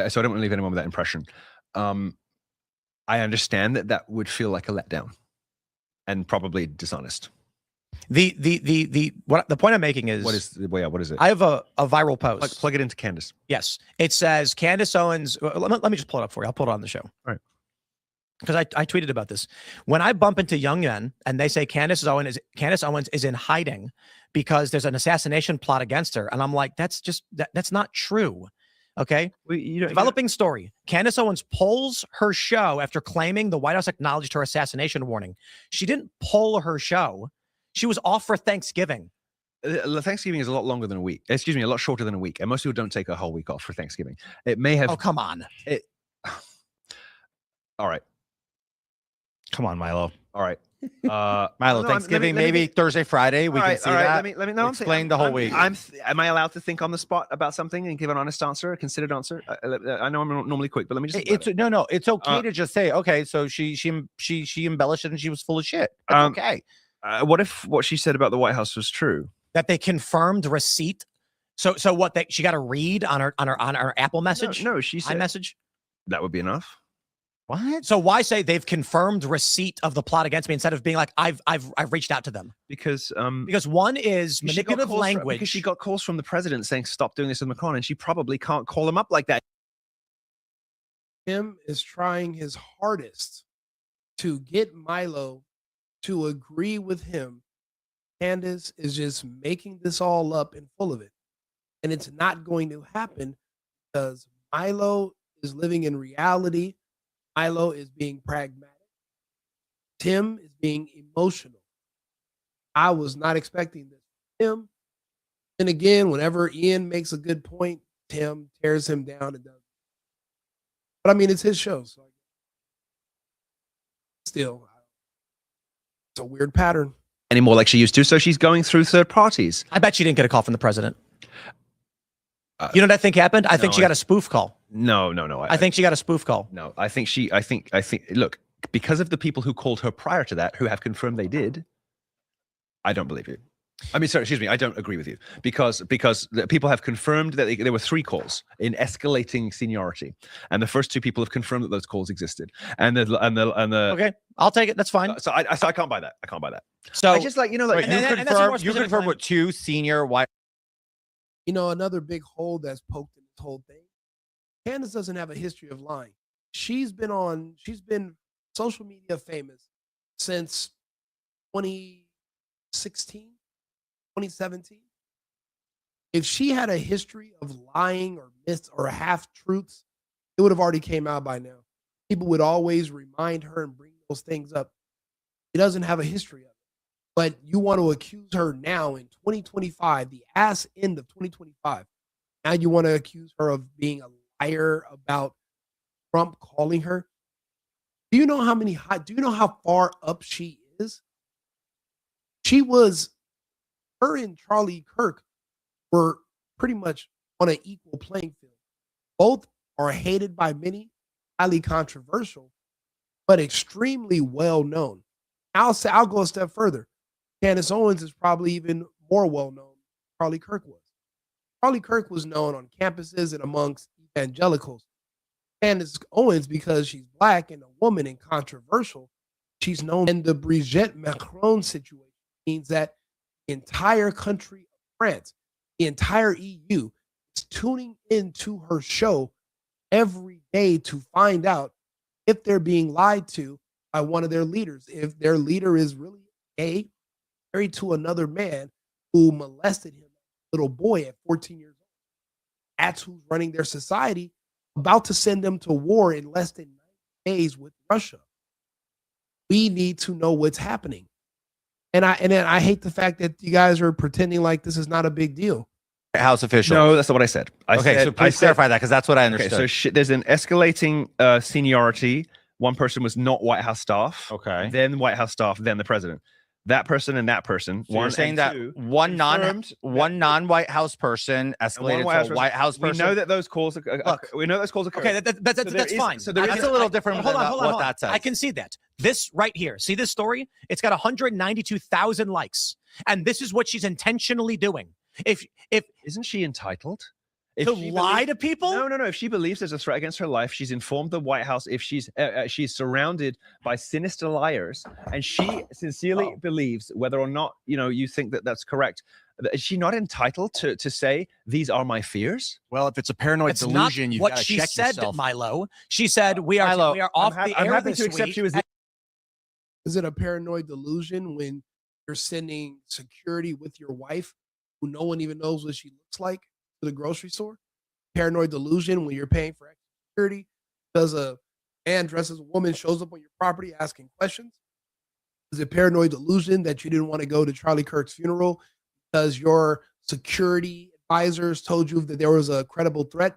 don't want to leave anyone with that impression. I understand that would feel like a letdown and probably dishonest. The point I'm making is what is it? I have a viral post. Plug it into Candace. Yes, it says Candace Owens. Let me just pull it up for you. I'll pull it on the show. All right. Because I tweeted about this. When I bump into young men and they say Candace Owens is in hiding because there's an assassination plot against her, and I'm like, that's not true. Okay. Developing story. Candace Owens pulls her show after claiming the White House acknowledged her assassination warning. She didn't pull her show. She was off for Thanksgiving. Thanksgiving is a lot longer than a week. Excuse me, a lot shorter than a week. And most people don't take a whole week off for Thanksgiving. It may have. Oh, come on. All right. Come on, Milo. All right. Milo, Thanksgiving, maybe Thursday, Friday. We can see that. Let me explain the whole week. Am I allowed to think on the spot about something and give an honest answer, a considered answer? I know I'm normally quick, but let me just. It's okay to just say, okay, so she embellished it and she was full of shit. That's okay. What if what she said about the White House was true? That they confirmed receipt. So what? She got to read on her Apple message. No, she said iMessage. That would be enough. What? So why say they've confirmed receipt of the plot against me instead of being like I've reached out to them? Because one is manipulative language. Because she got calls from the president saying stop doing this with Macron, and she probably can't call him up like that. Tim is trying his hardest to get Milo to agree with him. Candace is just making this all up and full of it. And it's not going to happen because Milo is living in reality. Milo is being pragmatic. Tim is being emotional. I was not expecting this from Tim. And again, whenever Ian makes a good point, Tim tears him down and does. But I mean, it's his show. So still, it's a weird pattern. Anymore like she used to. So she's going through third parties. I bet she didn't get a call from the president. You know what I think happened? I think she got a spoof call. No. I think she got a spoof call. No, I think look, because of the people who called her prior to that, who have confirmed they did, I don't believe you. I mean, sorry, excuse me, I don't agree with you because the people have confirmed that there were 3 calls in escalating seniority, and the first 2 people have confirmed that those calls existed. And the okay, I'll take it. That's fine. So I can't buy that. So I just you confirm with 2 senior white. Another big hole that's poked in this whole thing. Candace doesn't have a history of lying. She's been social media famous since 2016, 2017. If she had a history of lying or myths or half-truths, it would have already came out by now. People would always remind her and bring those things up. She doesn't have a history of it. But you want to accuse her now in 2025, the ass end of 2025, Now you want to accuse her of being a liar about Trump calling her. Do you know how far up she is? Her and Charlie Kirk were pretty much on an equal playing field. Both are hated by many, highly controversial, but extremely well known. I'll go a step further. Candace Owens is probably even more well known than Charlie Kirk was. Charlie Kirk was known on campuses and amongst evangelicals. Candace Owens, because she's black and a woman and controversial, she's known. And the Brigitte Macron situation means that the entire country of France, the entire EU, is tuning into her show every day to find out if they're being lied to by one of their leaders. If their leader is really gay, married to another man who molested him, little boy at 14 years old. That's who's running their society, about to send them to war in less than 9 days with Russia. We need to know what's happening. And I hate the fact that you guys are pretending like this is not a big deal. House official. No, that's not what I said. So please clarify that, because that's what I understood. Okay, so there's an escalating seniority. One person was not White House staff. Okay. Then White House staff, then the president. That person and that person. So you're saying that one non-White House person escalated to a White House person? We know that those calls occur. We know those calls occur. Okay, that's fine. So that's a little different than what that says. I can see that. This right here, see this story? It's got 192,000 likes. And this is what she's intentionally doing. If Isn't she entitled? To lie to people? No. If she believes there's a threat against her life, she's informed the White House. If she's surrounded by sinister liars, and she sincerely believes, whether or not you think that that's correct, is she not entitled to say these are my fears? Well, if it's a paranoid delusion, you've got to check yourself. What she said, Milo. She said we are off the air. I'm happy this to accept week. she was. Is it a paranoid delusion when you're sending security with your wife, who no one even knows what she looks like, to the grocery store? Paranoid delusion when you're paying for extra security because a man dressed as a woman shows up on your property asking questions? Is it paranoid delusion that you didn't want to go to Charlie Kirk's funeral because your security advisors told you that there was a credible threat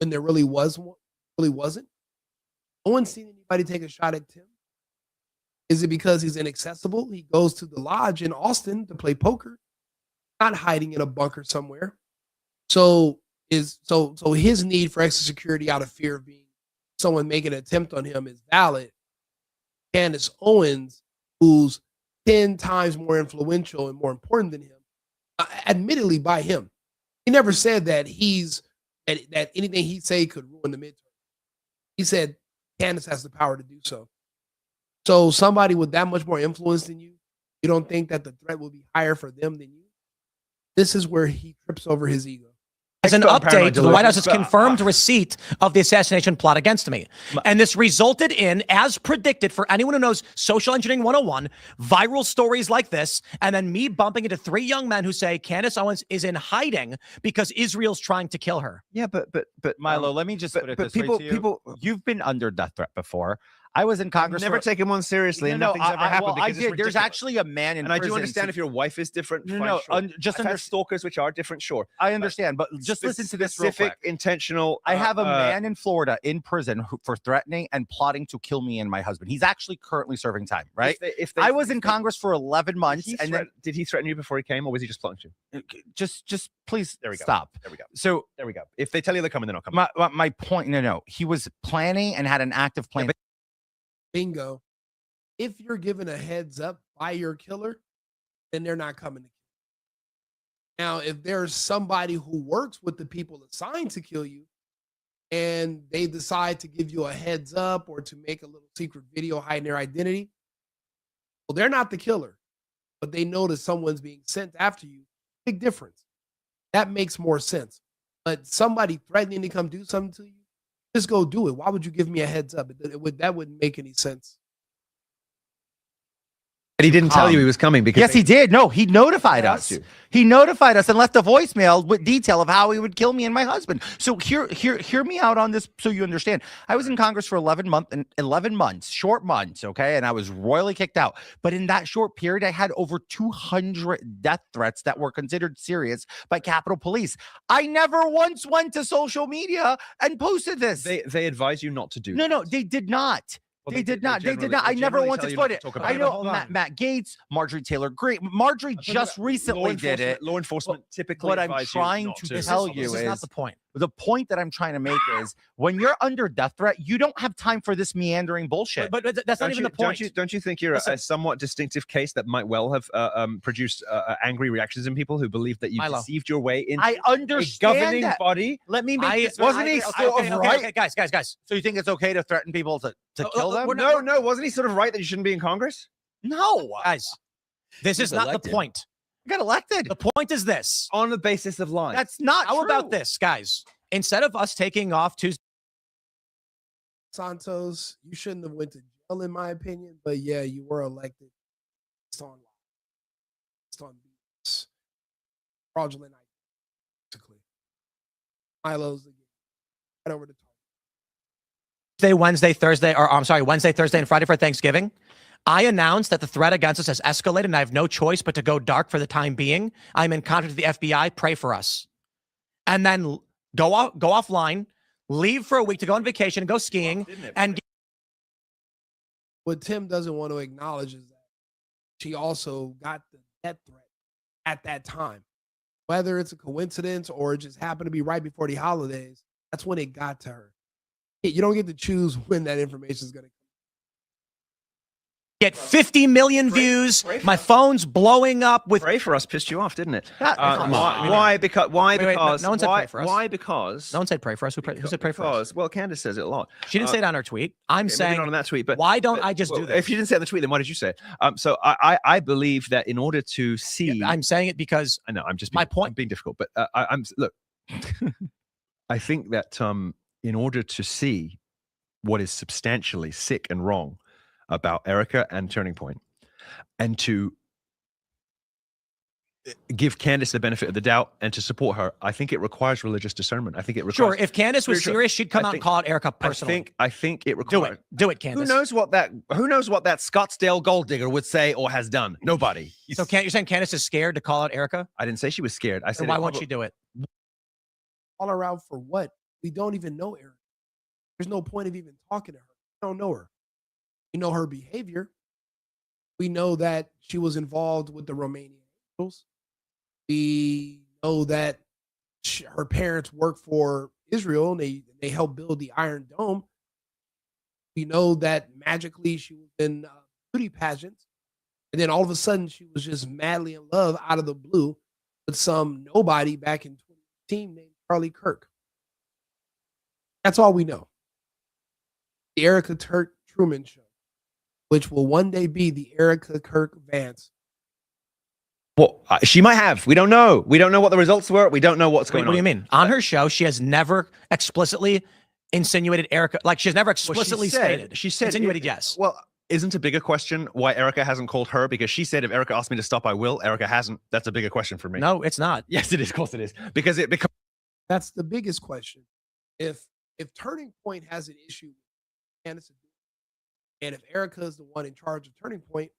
when there really wasn't? No one's seen anybody take a shot at Tim. Is it because he's inaccessible? He goes to the lodge in Austin to play poker, not hiding in a bunker somewhere. So his need for extra security out of fear of being someone making an attempt on him is valid. Candace Owens, who's 10 times more influential and more important than him, admittedly by him, he never said that that anything he say could ruin the midterm. He said Candace has the power to do so. So somebody with that much more influence than you don't think that the threat will be higher for them than you? This is where he trips over his ego. As an update, the White House has confirmed receipt of the assassination plot against me. And this resulted in, as predicted, for anyone who knows Social Engineering 101, viral stories like this, and then me bumping into 3 young men who say Candace Owens is in hiding because Israel's trying to kill her. Yeah, but Milo, let me just put it this way to you. You've been under death threat before. I was in Congress. Never taken one seriously, and nothing's ever happened. Well, I did. There's actually a man in prison. And I do understand if your wife is different. Just under stalkers, which are different. Sure, I understand, but just listen to this real quick. Specific, intentional. I have a man in Florida in prison for threatening and plotting to kill me and my husband. He's actually currently serving time. Right? I was in Congress for 11 months, and then did he threaten you before he came, or was he just plotting you? Just please. There we go. Stop. There we go. So there we go. If they tell you they're coming, then I'll come. My point. No. He was planning and had an active plan. Bingo. If you're given a heads up by your killer, then they're not coming to kill you. Now, if there's somebody who works with the people assigned to kill you and they decide to give you a heads up or to make a little secret video hiding their identity, well, they're not the killer, but they know that someone's being sent after you. Big difference. That makes more sense. But somebody threatening to come do something to you, just go do it. Why would you give me a heads up? That wouldn't make any sense. And he didn't tell you he was coming because yes, he did. No, he notified Yeah, us. He notified us and left a voicemail with detail of how he would kill me and my husband. So hear me out on this so you understand. I was in Congress for 11 months, short months, okay? And I was royally kicked out. But in that short period, I had over 200 death threats that were considered serious by Capitol Police. I never once went to social media and posted this. They advise you not to do No, they did not. Well, they did not. I never once explained it. I know Matt Gates, Marjorie Taylor Greene. Marjorie just recently did it. Law enforcement typically. What I'm trying to tell you is not the point. The point that I'm trying to make is when you're under death threat, you don't have time for this meandering bullshit. But that's not even the point. Don't you think you're a somewhat distinctive case that might well have produced angry reactions in people who believe that you deceived your way into I understand a governing that. body? Let me make this. Wasn't he sort of right? Okay, guys. So you think it's okay to threaten people to kill them? No. Wasn't he sort of right that you shouldn't be in Congress? No, guys. This is not the point. I got elected. The point is this. On the basis of lies. That's not How true. about this, guys? Instead of us taking off Tuesday, Santos, you shouldn't have went to jail, in my opinion. But yeah, you were elected. It's on BS. Fraudulent basically. Milo's again. Right over the top. Wednesday, Thursday, and Friday for Thanksgiving, I announced that the threat against us has escalated and I have no choice but to go dark for the time being. I'm in contact with the FBI. Pray for us. And then go offline, leave for a week to go on vacation and go skiing. And what Tim doesn't want to acknowledge is that she also got the death threat at that time. Whether it's a coincidence or it just happened to be right before the holidays, that's when it got to her. You don't get to choose when that information is going to get 50 million views. My phone's blowing up with. Pray for us pissed you off, didn't it? Why? Because no one said pray for us. Why? Because no one said pray for us. Who said pray for us? Well, Candace says it a lot. She didn't say it on her tweet. I'm saying not on that tweet, but why don't I just do this? If you didn't say it on the tweet, then why did you say it? So I believe that in order to see, I'm saying it because I know I'm just my point. I'm being difficult, but I'm look. I think that in order to see what is substantially sick and wrong about Erica and Turning Point, and to give Candace the benefit of the doubt and to support her, I think it requires religious discernment. I think it requires. Sure, if Candace was serious, she'd come out and call out Erica personally. I think it requires. Do it, Candace. Who knows what that Scottsdale gold digger would say or has done? Nobody. So you're saying Candace is scared to call out Erica? I didn't say she was scared. I said why won't she do it? call her out for what? We don't even know Erica. There's no point of even talking to her. We don't know her. We know her behavior. We know that she was involved with the Romanian Angels. We know that her parents work for Israel and they helped build the Iron Dome. We know that magically she was in beauty pageants. And then all of a sudden she was just madly in love out of the blue with some nobody back in 2015 named Charlie Kirk. That's all we know. The Erica Truman Show, which will one day be the Erica Kirk Vance. Well, she might have. We don't know. We don't know what the results were. We don't know what's going on. What do you mean? On her show, she has never explicitly insinuated Erica. Like she's never explicitly stated. She said insinuated yes. Well, isn't a bigger question why Erica hasn't called her? Because she said if Erica asked me to stop, I will. Erica hasn't. That's a bigger question for me. No, it's not. Yes, it is. Of course it is. Because That's the biggest question. If Turning Point has an issue with Candace, and if Erica is the one in charge of Turning Point,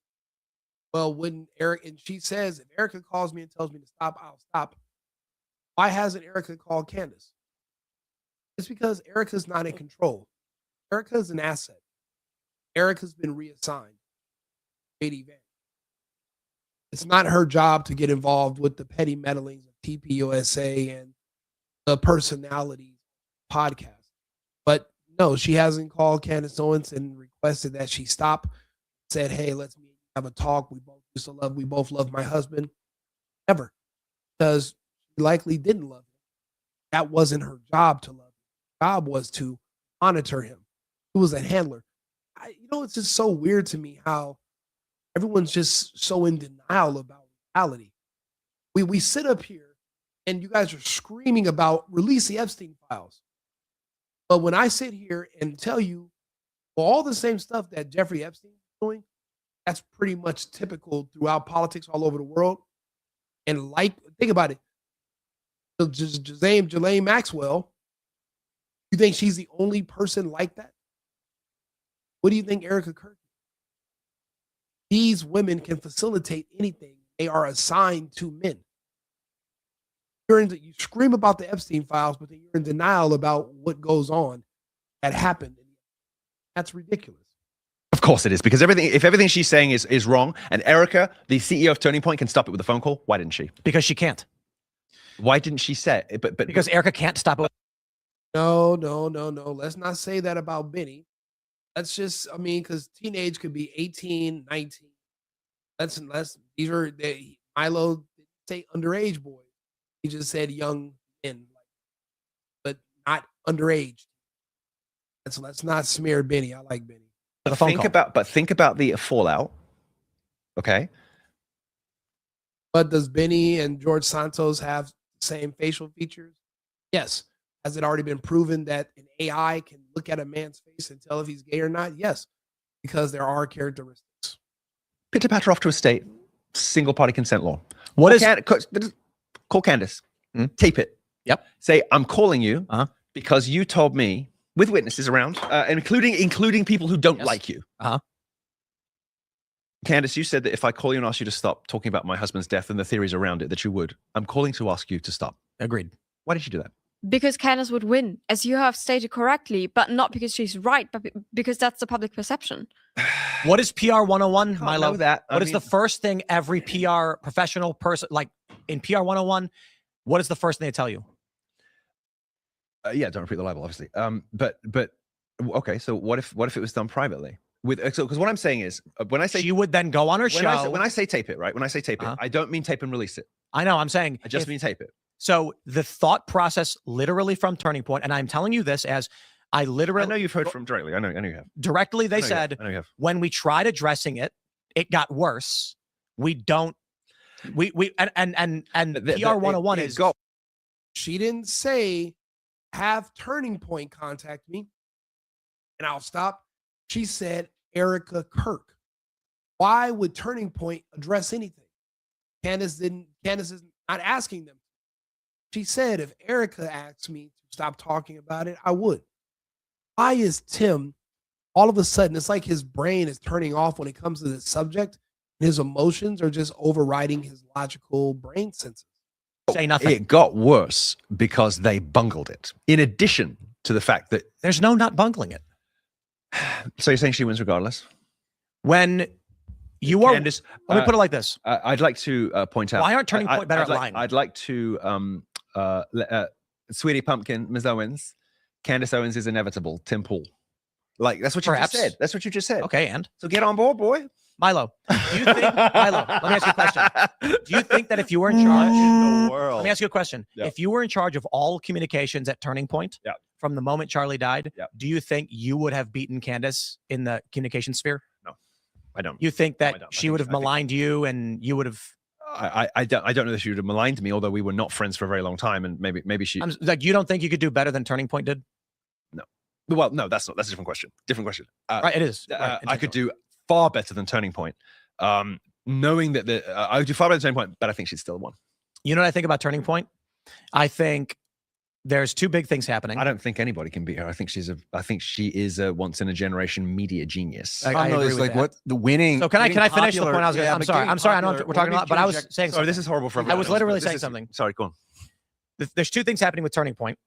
well, when and she says, if Erica calls me and tells me to stop, I'll stop. Why hasn't Erica called Candace? It's because Erica's not in control. Erica's an asset. Erica's been reassigned. Katie Van. It's not her job to get involved with the petty meddlings of TPUSA and the personalities podcast. But no, she hasn't called Candace Owens and requested that she stop. Said, hey, let's meet, have a talk. We both love my husband. Never. Because she likely didn't love him. That wasn't her job to love him. Her job was to monitor him. He was a handler. It's just so weird to me how everyone's just so in denial about reality. We sit up here and you guys are screaming about release the Epstein files. But when I sit here and tell you all the same stuff that Jeffrey Epstein is doing, That's pretty much typical throughout politics all over the world. And think about it. Ghislaine Maxwell, you think she's the only person like that? What do you think Erica Kirk is? These women can facilitate anything. They are assigned to men. You scream about the Epstein files, but then you're in denial about what goes on that happened. That's ridiculous. Of course it is, because if everything she's saying is wrong, and Erica, the CEO of Turning Point, can stop it with a phone call, why didn't she? Because she can't. Why didn't she say it? But because Erica can't stop it. No. Let's not say that about Benny. Let's just, because teenage could be 18, 19. Milo didn't say underage boys. He just said young men, but not underage. Let's not smear Benny. I like Benny. Think about the fallout. Okay. But does Benny and George Santos have the same facial features? Yes. Has it already been proven that an AI can look at a man's face and tell if he's gay or not? Yes, because there are characteristics. Pitter patter off to a state. Single party consent law. Call Candace. Tape it. Yep. Say, I'm calling you because you told me, with witnesses around, including people who don't like you. Candace, you said that if I call you and ask you to stop talking about my husband's death and the theories around it, that you would. I'm calling to ask you to stop. Agreed. Why did you do that? Because Candace would win, as you have stated correctly, but not because she's right, but because that's the public perception. What is PR 101, Milo? Know that. What is the first thing every PR professional person, like in PR 101, what is the first thing they tell you? Yeah, don't repeat the libel, obviously. But okay, so what if it was done privately? Because what I'm saying is, when I say you would then go on her show. When I say tape it, right? When I say tape it, I don't mean tape and release it. I know. I'm saying I just mean tape it. So the thought process, literally from Turning Point, and I'm telling you this as I know you've heard from directly. I know you have. Directly, they said I know you have. when we tried addressing it, it got worse. We don't. PR 101 is go. She didn't say have Turning Point contact me, and I'll stop. She said Erica Kirk. Why would Turning Point address anything? Candace is not asking them. She said, if Erica asked me to stop talking about it, I would. Why is Tim all of a sudden, it's like his brain is turning off when it comes to this subject. His emotions are just overriding his logical brain senses. Say nothing. It got worse because they bungled it. In addition to the fact that there's no not bungling it. So you're saying she wins regardless? When you are, Candace, let me put it like this. I'd like to point out. Why aren't Turning Point better at lying? I'd like to, Sweetie Pumpkin, Ms. Owens, Candace Owens is inevitable. Tim Pool. Like, that's what you just said. That's what you just said. Okay, and? So get on board, boy. Milo, do you think, Milo, let me ask you a question. Do you think that if you were in charge, let me ask you a question. Yeah. If you were in charge of all communications at Turning Point, from the moment Charlie died, do you think you would have beaten Candace in the communication sphere? No, I don't. You think that she would have maligned you and you would have... I don't know that she would have maligned me, although we were not friends for a very long time, and maybe she... like, you don't think you could do better than Turning Point did? No. Well, no, that's a different question. Different question. Right, it is. Right, I could do far better than Turning Point. Knowing that I would do far better than Turning Point, but I think she'd still won. You know what I think about Turning Point? I think there's two big things happening. I don't think anybody can beat her. I think she is a once in a generation media genius. I agree with like that. what the winning. So can I finish the popular, point I was going to? I'm sorry. I know we're talking a lot, but I was saying. Sorry, this is horrible for everyone. I was literally saying something. Sorry, go on. There's two things happening with Turning Point.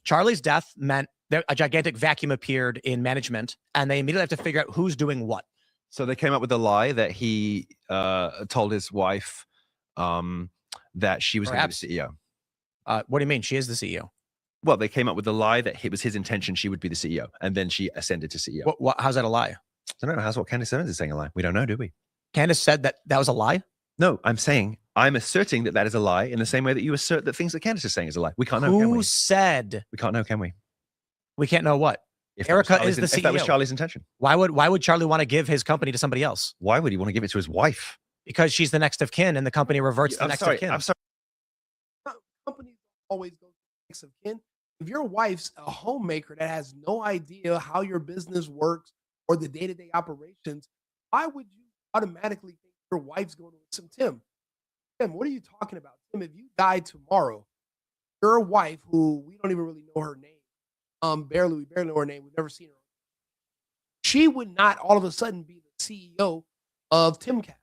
Charlie's death meant that a gigantic vacuum appeared in management, and they immediately have to figure out who's doing what. So they came up with a lie that he told his wife that she was going to be the CEO. What do you mean? She is the CEO. Well, they came up with the lie that it was his intention she would be the CEO, and then she ascended to CEO. How's that a lie? I don't know. How's what Candace Owens is saying a lie? We don't know, do we? Candace said that was a lie? No, I'm asserting that is a lie in the same way that you assert that things that Candace is saying is a lie. We can't know, can we? Who said? We can't know, can we? We can't know what? If Erica is the CEO. If that was Charlie's intention. Why would Charlie want to give his company to somebody else? Why would he want to give it to his wife? Because she's the next of kin and the company reverts to the next of kin. I'm sorry. Companies always go to the next of kin. If your wife's a homemaker that has no idea how your business works or the day-to-day operations, why would you automatically think your wife's going to listen. Tim, what are you talking about? Tim, if you die tomorrow, your wife, who we don't even really know her name, we barely know her name, we've never seen her. She would not all of a sudden be the CEO of Timcast.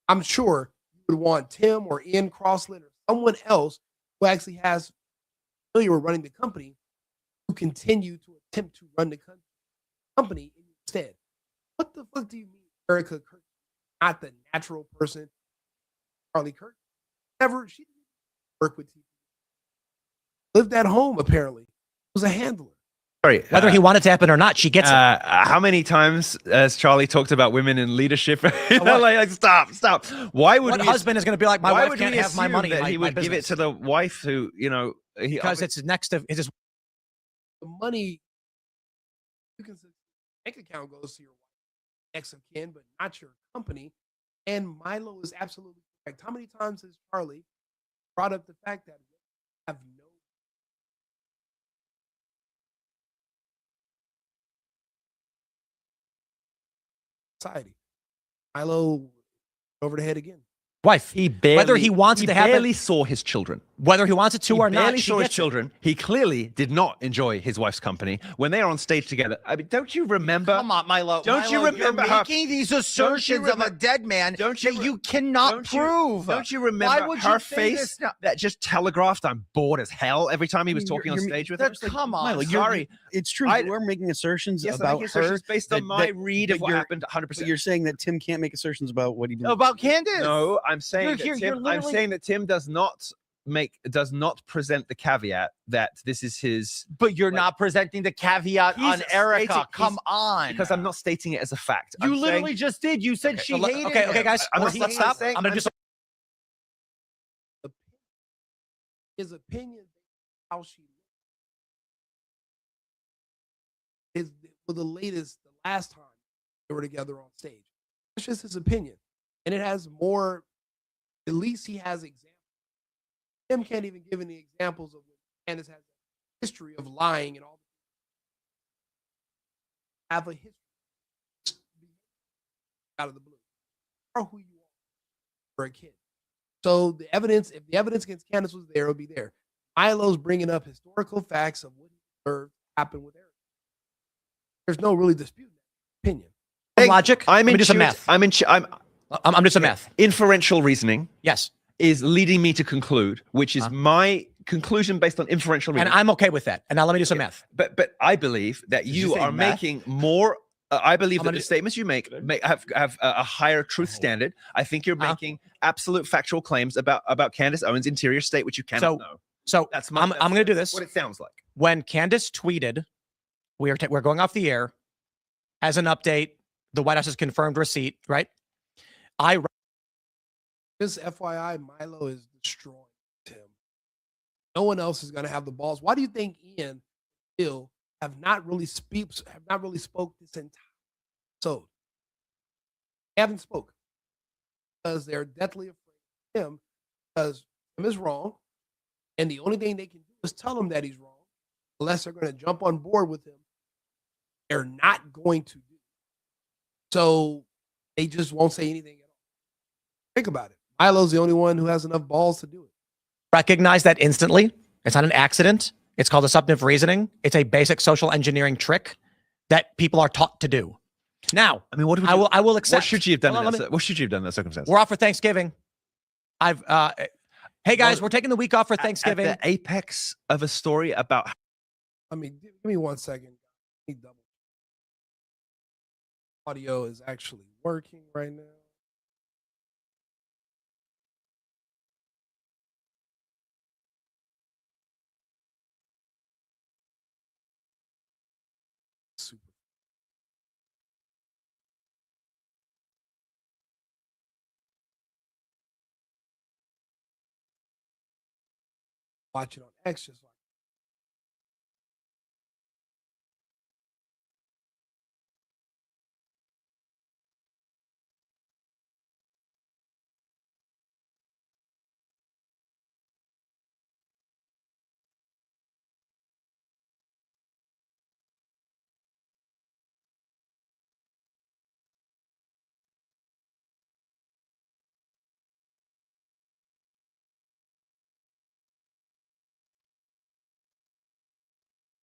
I'm sure you would want Tim or Ian Crossland or someone else who actually has familiar with running the company to continue to attempt to run the company instead. What the fuck do you mean, Erica Kirk? Not the natural person, Charlie Kirk. She didn't work with TV. Lived at home, apparently. Was a handler. Sorry, Whether he wanted to happen or not, she gets it. How many times has Charlie talked about women in leadership? like, stop. Why would what husband is going to be like, my wife can't have my money? That he would give it to the wife who, because it's next to his. The money, you can bank account goes to your wife, next of kin, but not your company. And Milo is absolutely correct. How many times has Charlie brought up the fact that we have no society? Milo over the head again. Wife. Whether he wants it to happen. He barely saw his children. Whether he wants it to or not. He barely saw his children. He clearly did not enjoy his wife's company when they are on stage together. I mean, don't you remember? Come on, Milo. Don't you remember you're making these assertions of a dead man that you cannot prove? Don't you remember her face that just telegraphed, I'm bored as hell every time he was talking on stage with her? Come on. Milo, sorry. It's true. You are making assertions about her based on my read of what happened 100%. But you're saying that Tim can't make assertions about what he did. About Candace. No, I'm saying I'm saying that Tim does not present the caveat that this is his. But you're not presenting the caveat on Erica. Come on. Because I'm not stating it as a fact. You literally just did. You said she hated him. Okay, guys. Let's stop. I'm going to just. His opinion, how she is the last time they were together on stage. It's just his opinion. And it has more, at least he has examples. Tim can't even give any examples of when Candace has a history of lying and all. Have a history out of the blue. Or who you are for a kid. So the evidence, if the evidence against Candace was there, it would be there. Milo's bringing up historical facts of what he observed happened with Eric. There's no really dispute in that opinion. Logic. I'm just a math. I'm just a math. Inferential reasoning. Yes. Is leading me to conclude, which is my conclusion based on inferential reasoning. And I'm okay with that. And now let me do some math. But I believe that you are making more. I believe that the statements you make have a higher truth standard. I think you're making absolute factual claims about Candace Owens' interior state, which you cannot know. So I'm going to do this. What it sounds like. When Candace tweeted, we're going off the air. As an update, the White House has confirmed receipt, right? Just FYI, Milo is destroying Tim. No one else is going to have the balls. Why do you think Ian and Bill have not really spoke this entire episode? They haven't spoken because they're deathly afraid of him because Tim is wrong, and the only thing they can do is tell him that he's wrong. Unless they're going to jump on board with him, they're not going to do. So they just won't say anything at all. Think about it. Milo's the only one who has enough balls to do it. Recognize that instantly. It's not an accident. It's called assumptive reasoning. It's a basic social engineering trick that people are taught to do. Now, I mean, I will accept. What should you have done? What should you have done in that circumstance? We're off for Thanksgiving. Hey guys, we're taking the week off for Thanksgiving. At the apex of a story about. I mean, give me 1 second. Audio is actually working right now. Super. Watch it on X just like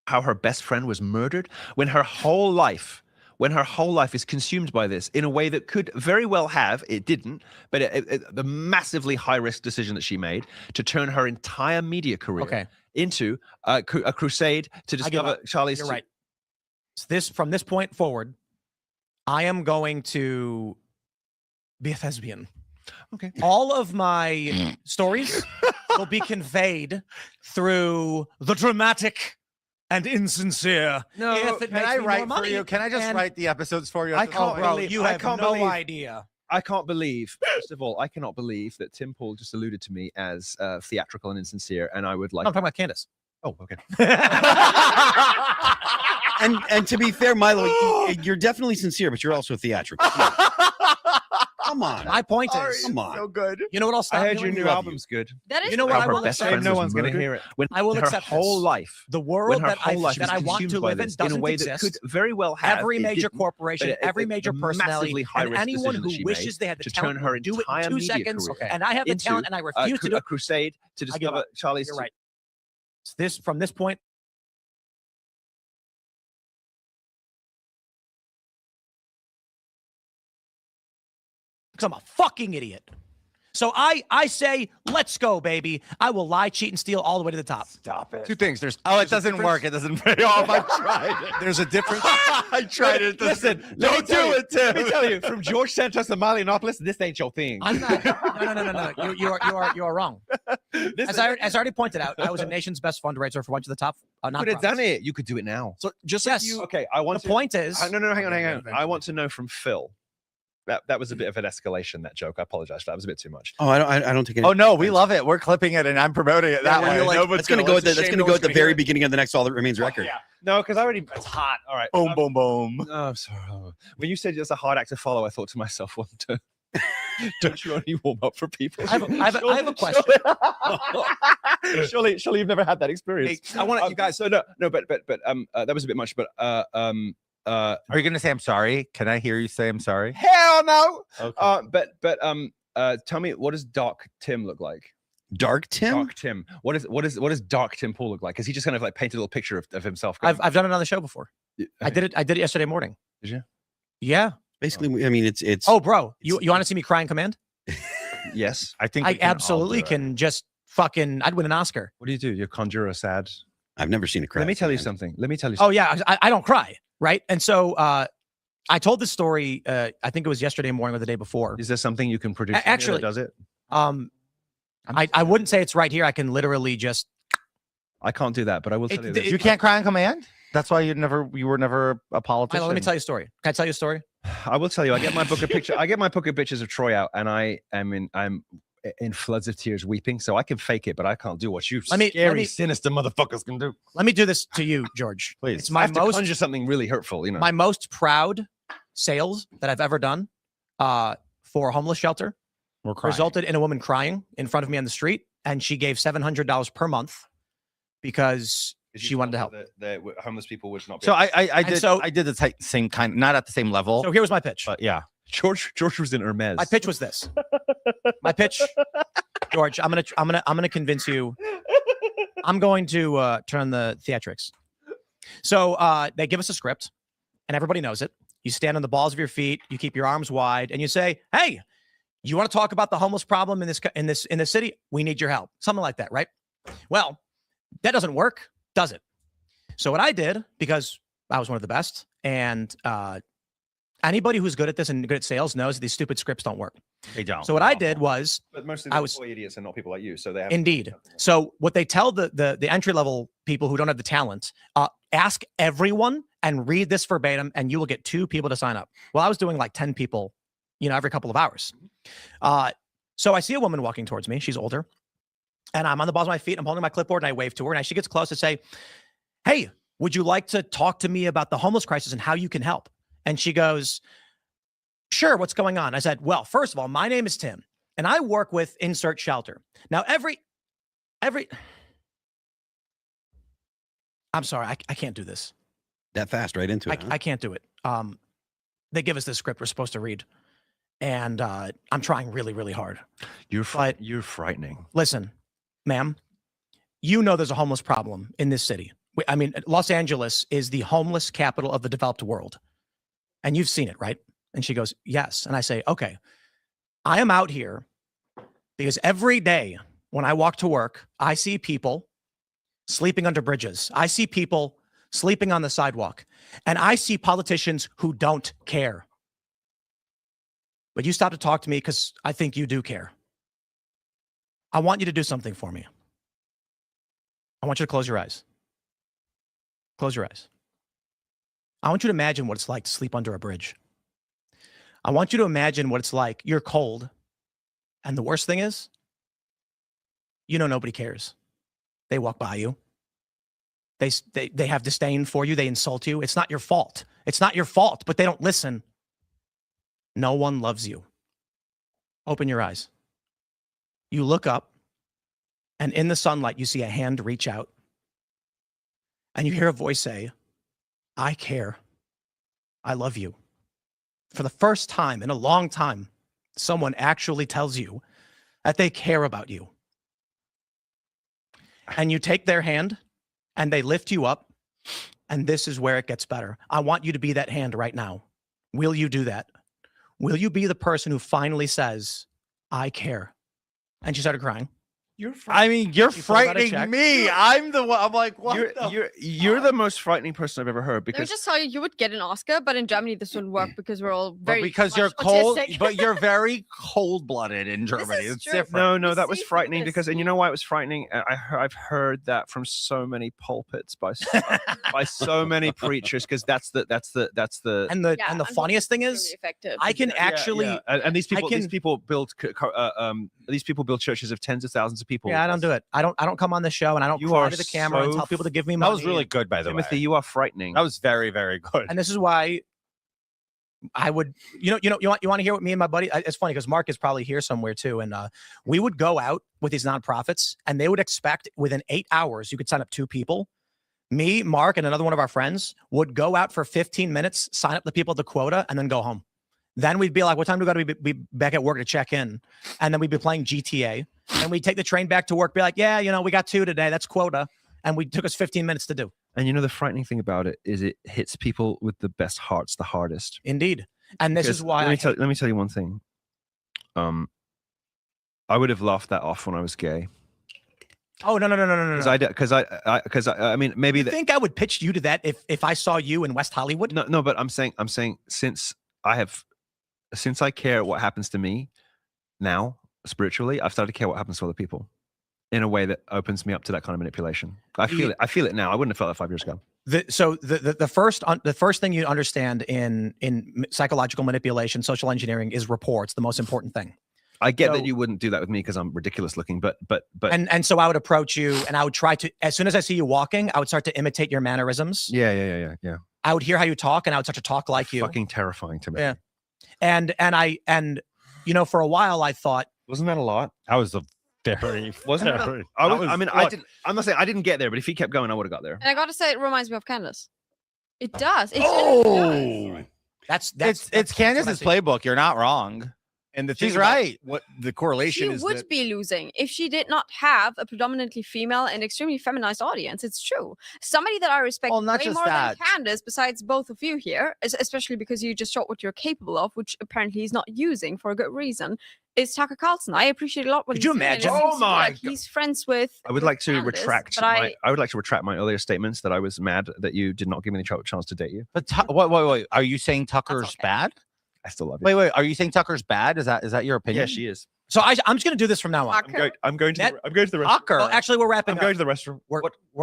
how her best friend was murdered, when her whole life is consumed by this in a way that could very well have, it didn't, but the massively high-risk decision that she made to turn her entire media career into a crusade to discover Charlie's. You're right. From this point forward, I am going to be a thespian. Okay. All of my stories will be conveyed through the dramatic and insincere. No, if it can makes I me write more money. for you? Can I just write the episodes for you? I can't bro, believe you have no idea. I can't believe, first of all, I cannot believe that Tim Pool just alluded to me as theatrical and insincere, and I would like. No, I'm talking about Candace. Oh, okay. And to be fair, Milo, you're definitely sincere, but you're also theatrical. Come on. My point is, come on. So good. you know what I'll stop I heard your doing? new album's good. That is You know what How I her will best accept? friend No was one's gonna murdered, hear it. When I will her accept whole this. life, The when world her that whole life I is want to consumed by live in this doesn't in a way that exist. could very well have Every it major didn't, corporation, but every major the personality, massively and high-risk anyone decision who that she wishes made they had the to turn talent her would do it entire in 2 media seconds. career And I have the into talent, and I refuse to do a it. crusade to I give discover up. Charlie's. You're right. From this point. Because I'm a fucking idiot. So I say, let's go, baby. I will lie, cheat, and steal all the way to the top. Stop it. Two things. There's Oh, it doesn't work. It doesn't pay off. I tried it. There's a difference. I tried it. Listen, Don't do it, Tim. Let me tell you, from George Santos to Malinopolis, this ain't your thing. I'm not. No. You are wrong. As I already pointed out, I was a nation's best fundraiser for one of the top You could have nonprofits. done it. You could do it now. So just Yes. like you, Okay, I want The point is, No, hang on. I want to know from Phil. That was a bit of an escalation. That joke. I apologize. That was a bit too much. Oh, I don't take any. Oh no, we love it. We're clipping it, and I'm promoting it that Yeah, way. you're like, Nobody's that's gonna go at the, listen. that's Shame gonna no go one's at the gonna hear very it. beginning of the next All That Remains record. Yeah. No, because it's hot. All right. Boom, boom, boom. Oh, I'm sorry. When you said it's a hard act to follow, I thought to myself, don't you only warm up for people? I have a question. Surely you've never had that experience. Hey, I want you guys. So but that was a bit much. But Are you gonna say I'm sorry? Can I hear you say I'm sorry? hell no. Okay. Tell me, what does Dark Tim look like? Dark Tim? Dark Tim. What does Dark Tim Pool look like? Because he just kind of like painted a little picture of himself. I've done it on the show before. I did it yesterday morning. Did you? Yeah. Basically, I mean, it's. Oh, bro, you want to see me cry in command? Yes. I think I we can all absolutely do it. can just fucking. I'd win an Oscar. What do? You conjure a sad. I've never seen a crowd. Let me tell you something. Oh yeah, I don't cry, right? And so I told this story. I think it was yesterday morning or the day before. Is there something you can produce Actually, that does it? I wouldn't say it's right here. I can literally just. I can't do that, but I will tell you this. You can't cry on command. That's why you were never a politician. Milo, let me tell you a story. Can I tell you a story? I will tell you. I get my book of pictures of Troy out, and I'm in floods of tears, weeping. So I can fake it, but I can't do what you scary, sinister motherfuckers can do. Let me do this to you, George. Please. It's I my have to most conjure something really hurtful. You know. my most proud sales that I've ever done for a homeless shelter resulted in a woman crying in front of me on the street, and she gave $700 per month because she wanted to help. The homeless people would not. Be So I did the same kind, not at the same level. So here was my pitch. But yeah, George was in Hermes. My pitch was this. My pitch, George. I'm gonna convince you. I'm going to turn the theatrics. So they give us a script, and everybody knows it. You stand on the balls of your feet. You keep your arms wide, and you say, "Hey, you want to talk about the homeless problem in this city? We need your help." Something like that, right? Well, that doesn't work, does it? So what I did, because I was one of the best, and anybody who's good at this and good at sales knows that these stupid scripts don't work. they don't. So what I did was, But mostly I they're was- toy idiots and not people like you. So they have indeed. So what they tell the entry level people who don't have the talent, ask everyone and read this verbatim, and you will get 2 people to sign up. Well, I was doing like 10 people, every couple of hours. So I see a woman walking towards me. She's older, and I'm on the balls of my feet. I'm holding my clipboard, and I wave to her, and she gets close to say, "Hey, would you like to talk to me about the homeless crisis and how you can help?" And she goes, "Sure, what's going on?" I said, "Well, first of all, my name is Tim, and I work with Insert Shelter. Now, I'm sorry, I can't do this. that fast right into it. I can't do it. They give us this script we're supposed to read, and I'm trying really, really hard. You're frightening. Listen, ma'am, you know there's a homeless problem in this city. I mean, Los Angeles is the homeless capital of the developed world. And you've seen it, right? And she goes, yes. And I say, okay, I am out here because every day when I walk to work, I see people sleeping under bridges. I see people sleeping on the sidewalk. And I see politicians who don't care. But you stop to talk to me because I think you do care. I want you to do something for me. I want you to close your eyes. Close your eyes. I want you to imagine what it's like to sleep under a bridge. I want you to imagine what it's like. You're cold. And the worst thing is, you know nobody cares. They walk by you. They have disdain for you. They insult you. It's not your fault. It's not your fault, but they don't listen. No one loves you. Open your eyes. You look up, and in the sunlight, you see a hand reach out. And you hear a voice say, I care. I love you. For the first time in a long time, someone actually tells you that they care about you. And you take their hand and they lift you up. And this is where it gets better. I want you to be that hand right now. Will you do that? Will you be the person who finally says, I care? And she started crying. You're You pulled out a frightening check. me. I'm the one. I'm like, what? You're the most frightening person I've ever heard Let me because just tell you, you would get an Oscar, but in Germany this wouldn't work because we're all But very because much you're cold, autistic. but you're very cold-blooded in Germany. is It's true. different. no, You that was see through frightening this, because, and you yeah. know why it was frightening? I've heard that from so many pulpits by so many preachers because that's the And the Yeah, and the funniest thing unfortunately, is, it's really effective. I can actually, And these people can- these people build churches of tens of thousands of people. yeah, I don't do it. I don't come on the show and I don't You cry are to the camera and so tell people to give me That money. was really good, by the Timothy, way. you are frightening. That was very, very good. And this is why I would, you want to hear what me and my buddy, it's funny because Mark is probably here somewhere too. And we would go out with these nonprofits and they would expect within 8 hours, you could sign up 2 people. Me, Mark, and another one of our friends would go out for 15 minutes, sign up the people at the quota, and then go home. Then we'd be like, what time do we got to be back at work to check in? And then we'd be playing GTA. And we'd take the train back to work, be like, yeah, we got 2 today. That's quota. And we took us 15 minutes to do. And you know the frightening thing about it is it hits people with the best hearts the hardest. Indeed. And this Because is why let me tell you one thing. I would have laughed that off when I was gay. Oh, no. Because I mean maybe You think I would pitch you to that if I saw you in West Hollywood? no, but I'm saying since I care what happens to me now spiritually, I've started to care what happens to other people in a way that opens me up to that kind of manipulation. I feel it now. I wouldn't have felt that 5 years ago. The first thing you understand in psychological manipulation, social engineering is rapport. It's the most important thing. I get So- that you wouldn't do that with me because I'm ridiculous looking, but And so I would approach you and I would try to, as soon as I see you walking, I would start to imitate your mannerisms. yeah. I would hear how you talk and I would start to talk like you. Fucking terrifying to me. Yeah. And for a while I thought, Wasn't that a lot? That was a very, Wasn't it? very- I that was- mean, look, I'm not saying I didn't get there, but if he kept going, I would have got there. And I gotta say, it reminds me of Candace. It does. It Oh, that's it's Candace's playbook. You're not wrong. And the She's thing about right. What the correlation she is would that be losing if she did not have a predominantly female and extremely feminized audience. It's true. Somebody that I respect Well, not way just more that. than Candace, besides both of you here, especially because you just showed what you're capable of, which apparently he's not using for a good reason, is Tucker Carlson. I appreciate a lot what Could he's you doing, and it imagine? seems Oh to be my like he's friends with. I would with like to Candace, retract but I would like to retract my earlier statements that I was mad that you did not give me the chance to date you. But wait. Are you saying Tucker's okay. bad? I still love you. Wait. Are you saying Tucker's bad? Is that your opinion? Yeah, she is. So I'm just going to do this from now on. Tucker. I'm going to Net- the restroom. Tucker. Well, actually, we're wrapping I'm up. going to the restroom. We're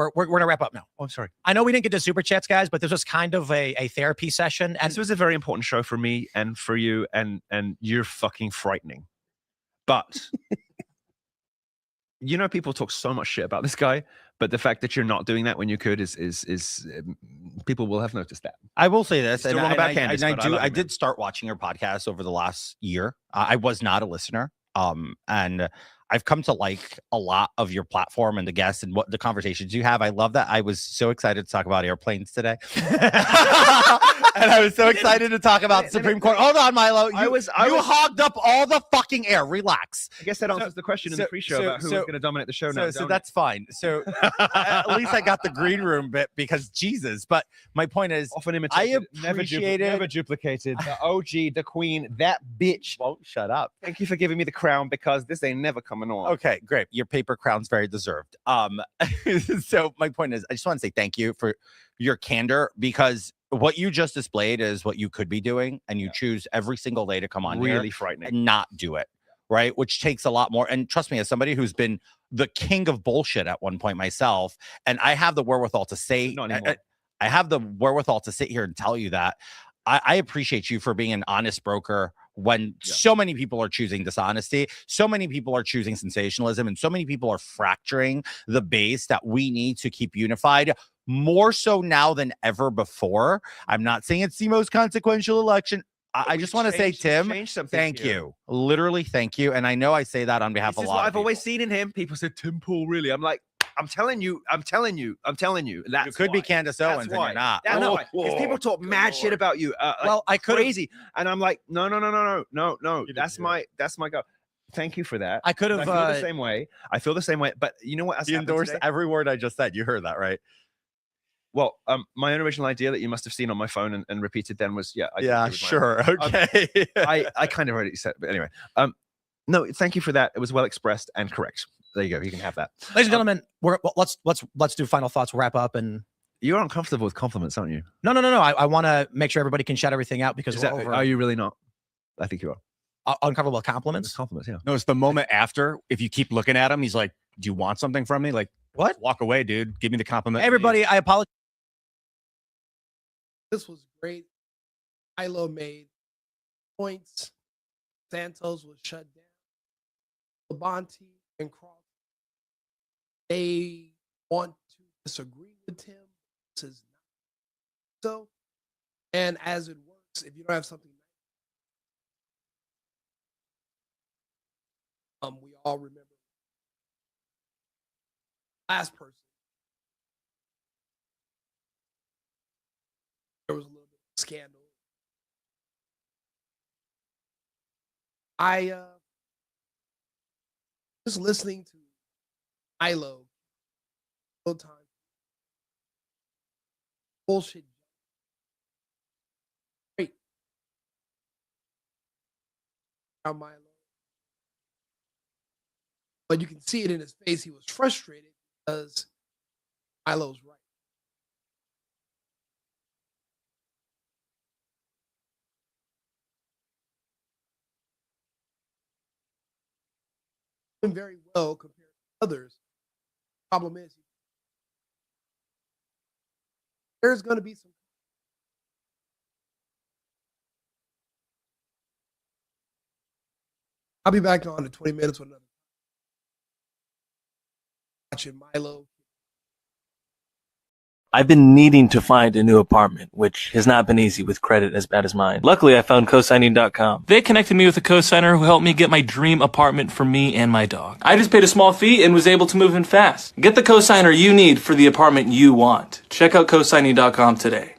going to wrap up now. Oh, I'm sorry. I know we didn't get to super chats, guys, but this was kind of a therapy session. And This was a very important show for me and for you, and you're fucking frightening. But you know, people talk so much shit about this guy, but the fact that you're not doing that when you could is people will have noticed that. I will say this, Still and wrong I, about and I- Candace, and but I love I you, did man. start watching your podcast over the last year. I was not a listener, and I've come to like a lot of your platform and the guests and what the conversations you have. I love that. I was so excited to talk about airplanes today. And I was so excited to talk about the Supreme Court. Hold on, Milo. You hogged up all the fucking air. Relax. I guess that answers the question in the pre-show about who was going to dominate the show now. So that's fine. So at least I got the green room bit because Jesus. But my point is, often imitated, never duplicated. The OG, the queen, that bitch. Won't shut up. Thank you for giving me the crown because this ain't never coming on. Okay, great. Your paper crown's very deserved. So my point is, I just want to say thank you for your candor because what you just displayed is what you could be doing, and you choose every single day to come on really here frightening and not do it, right? Which takes a lot more. And trust me, as somebody who's been the king of bullshit at one point myself, and I have the wherewithal to say, I have the wherewithal to sit here and tell you that I appreciate you for being an honest broker when so many people are choosing dishonesty, so many people are choosing sensationalism, and so many people are fracturing the base that we need to keep unified more so now than ever before. I'm not saying it's the most consequential election. I just want to say, Tim, thank you. Literally, thank you. And I know I say that on behalf of a lot of people. I've always seen in him. People said, Tim Pool, really? I'm like, I'm telling you. That's you could be Candace Owens and you're not. No, because people talk mad shit about you. Well, I could crazy, and I'm like, no. That's my go. Thank you for that. I could have. I feel the same way. I feel the same way. But you know what? He endorsed every word I just said. You heard that, right? Well, my own original idea that you must have seen on my phone and repeated then was, sure. Okay. I kind of already said, but anyway. No, thank you for that. It was well expressed and correct. There you go. You can have that. Ladies and gentlemen, let's do final thoughts. We'll wrap up. And you're uncomfortable with compliments, aren't you? No. I want to make sure everybody can shut everything out because are you really not? I think you are. Uncomfortable with compliments? Compliments, yeah. No, it's the moment after. If you keep looking at him, he's like, "Do you want something from me?" Like, what? Walk away, dude. Give me the compliment. Everybody, I apologize. This was great. Milo made points. Santos was shut down. Labonte and Crawford, they want to disagree with him. This is not so. And as it works, if you don't have something, we all remember last person. There was a little bit of scandal. I just listening to Milo all the time. Bullshit. Great. Milo. But you can see it in his face. He was frustrated because Milo's right. Doing very well compared to others. Problem is, there's going to be some. I'll be back on in 20 minutes with another. Watching Milo. I've been needing to find a new apartment, which has not been easy with credit as bad as mine. Luckily, I found cosigning.com. They connected me with a cosigner who helped me get my dream apartment for me and my dog. I just paid a small fee and was able to move in fast. Get the cosigner you need for the apartment you want. Check out cosigning.com today.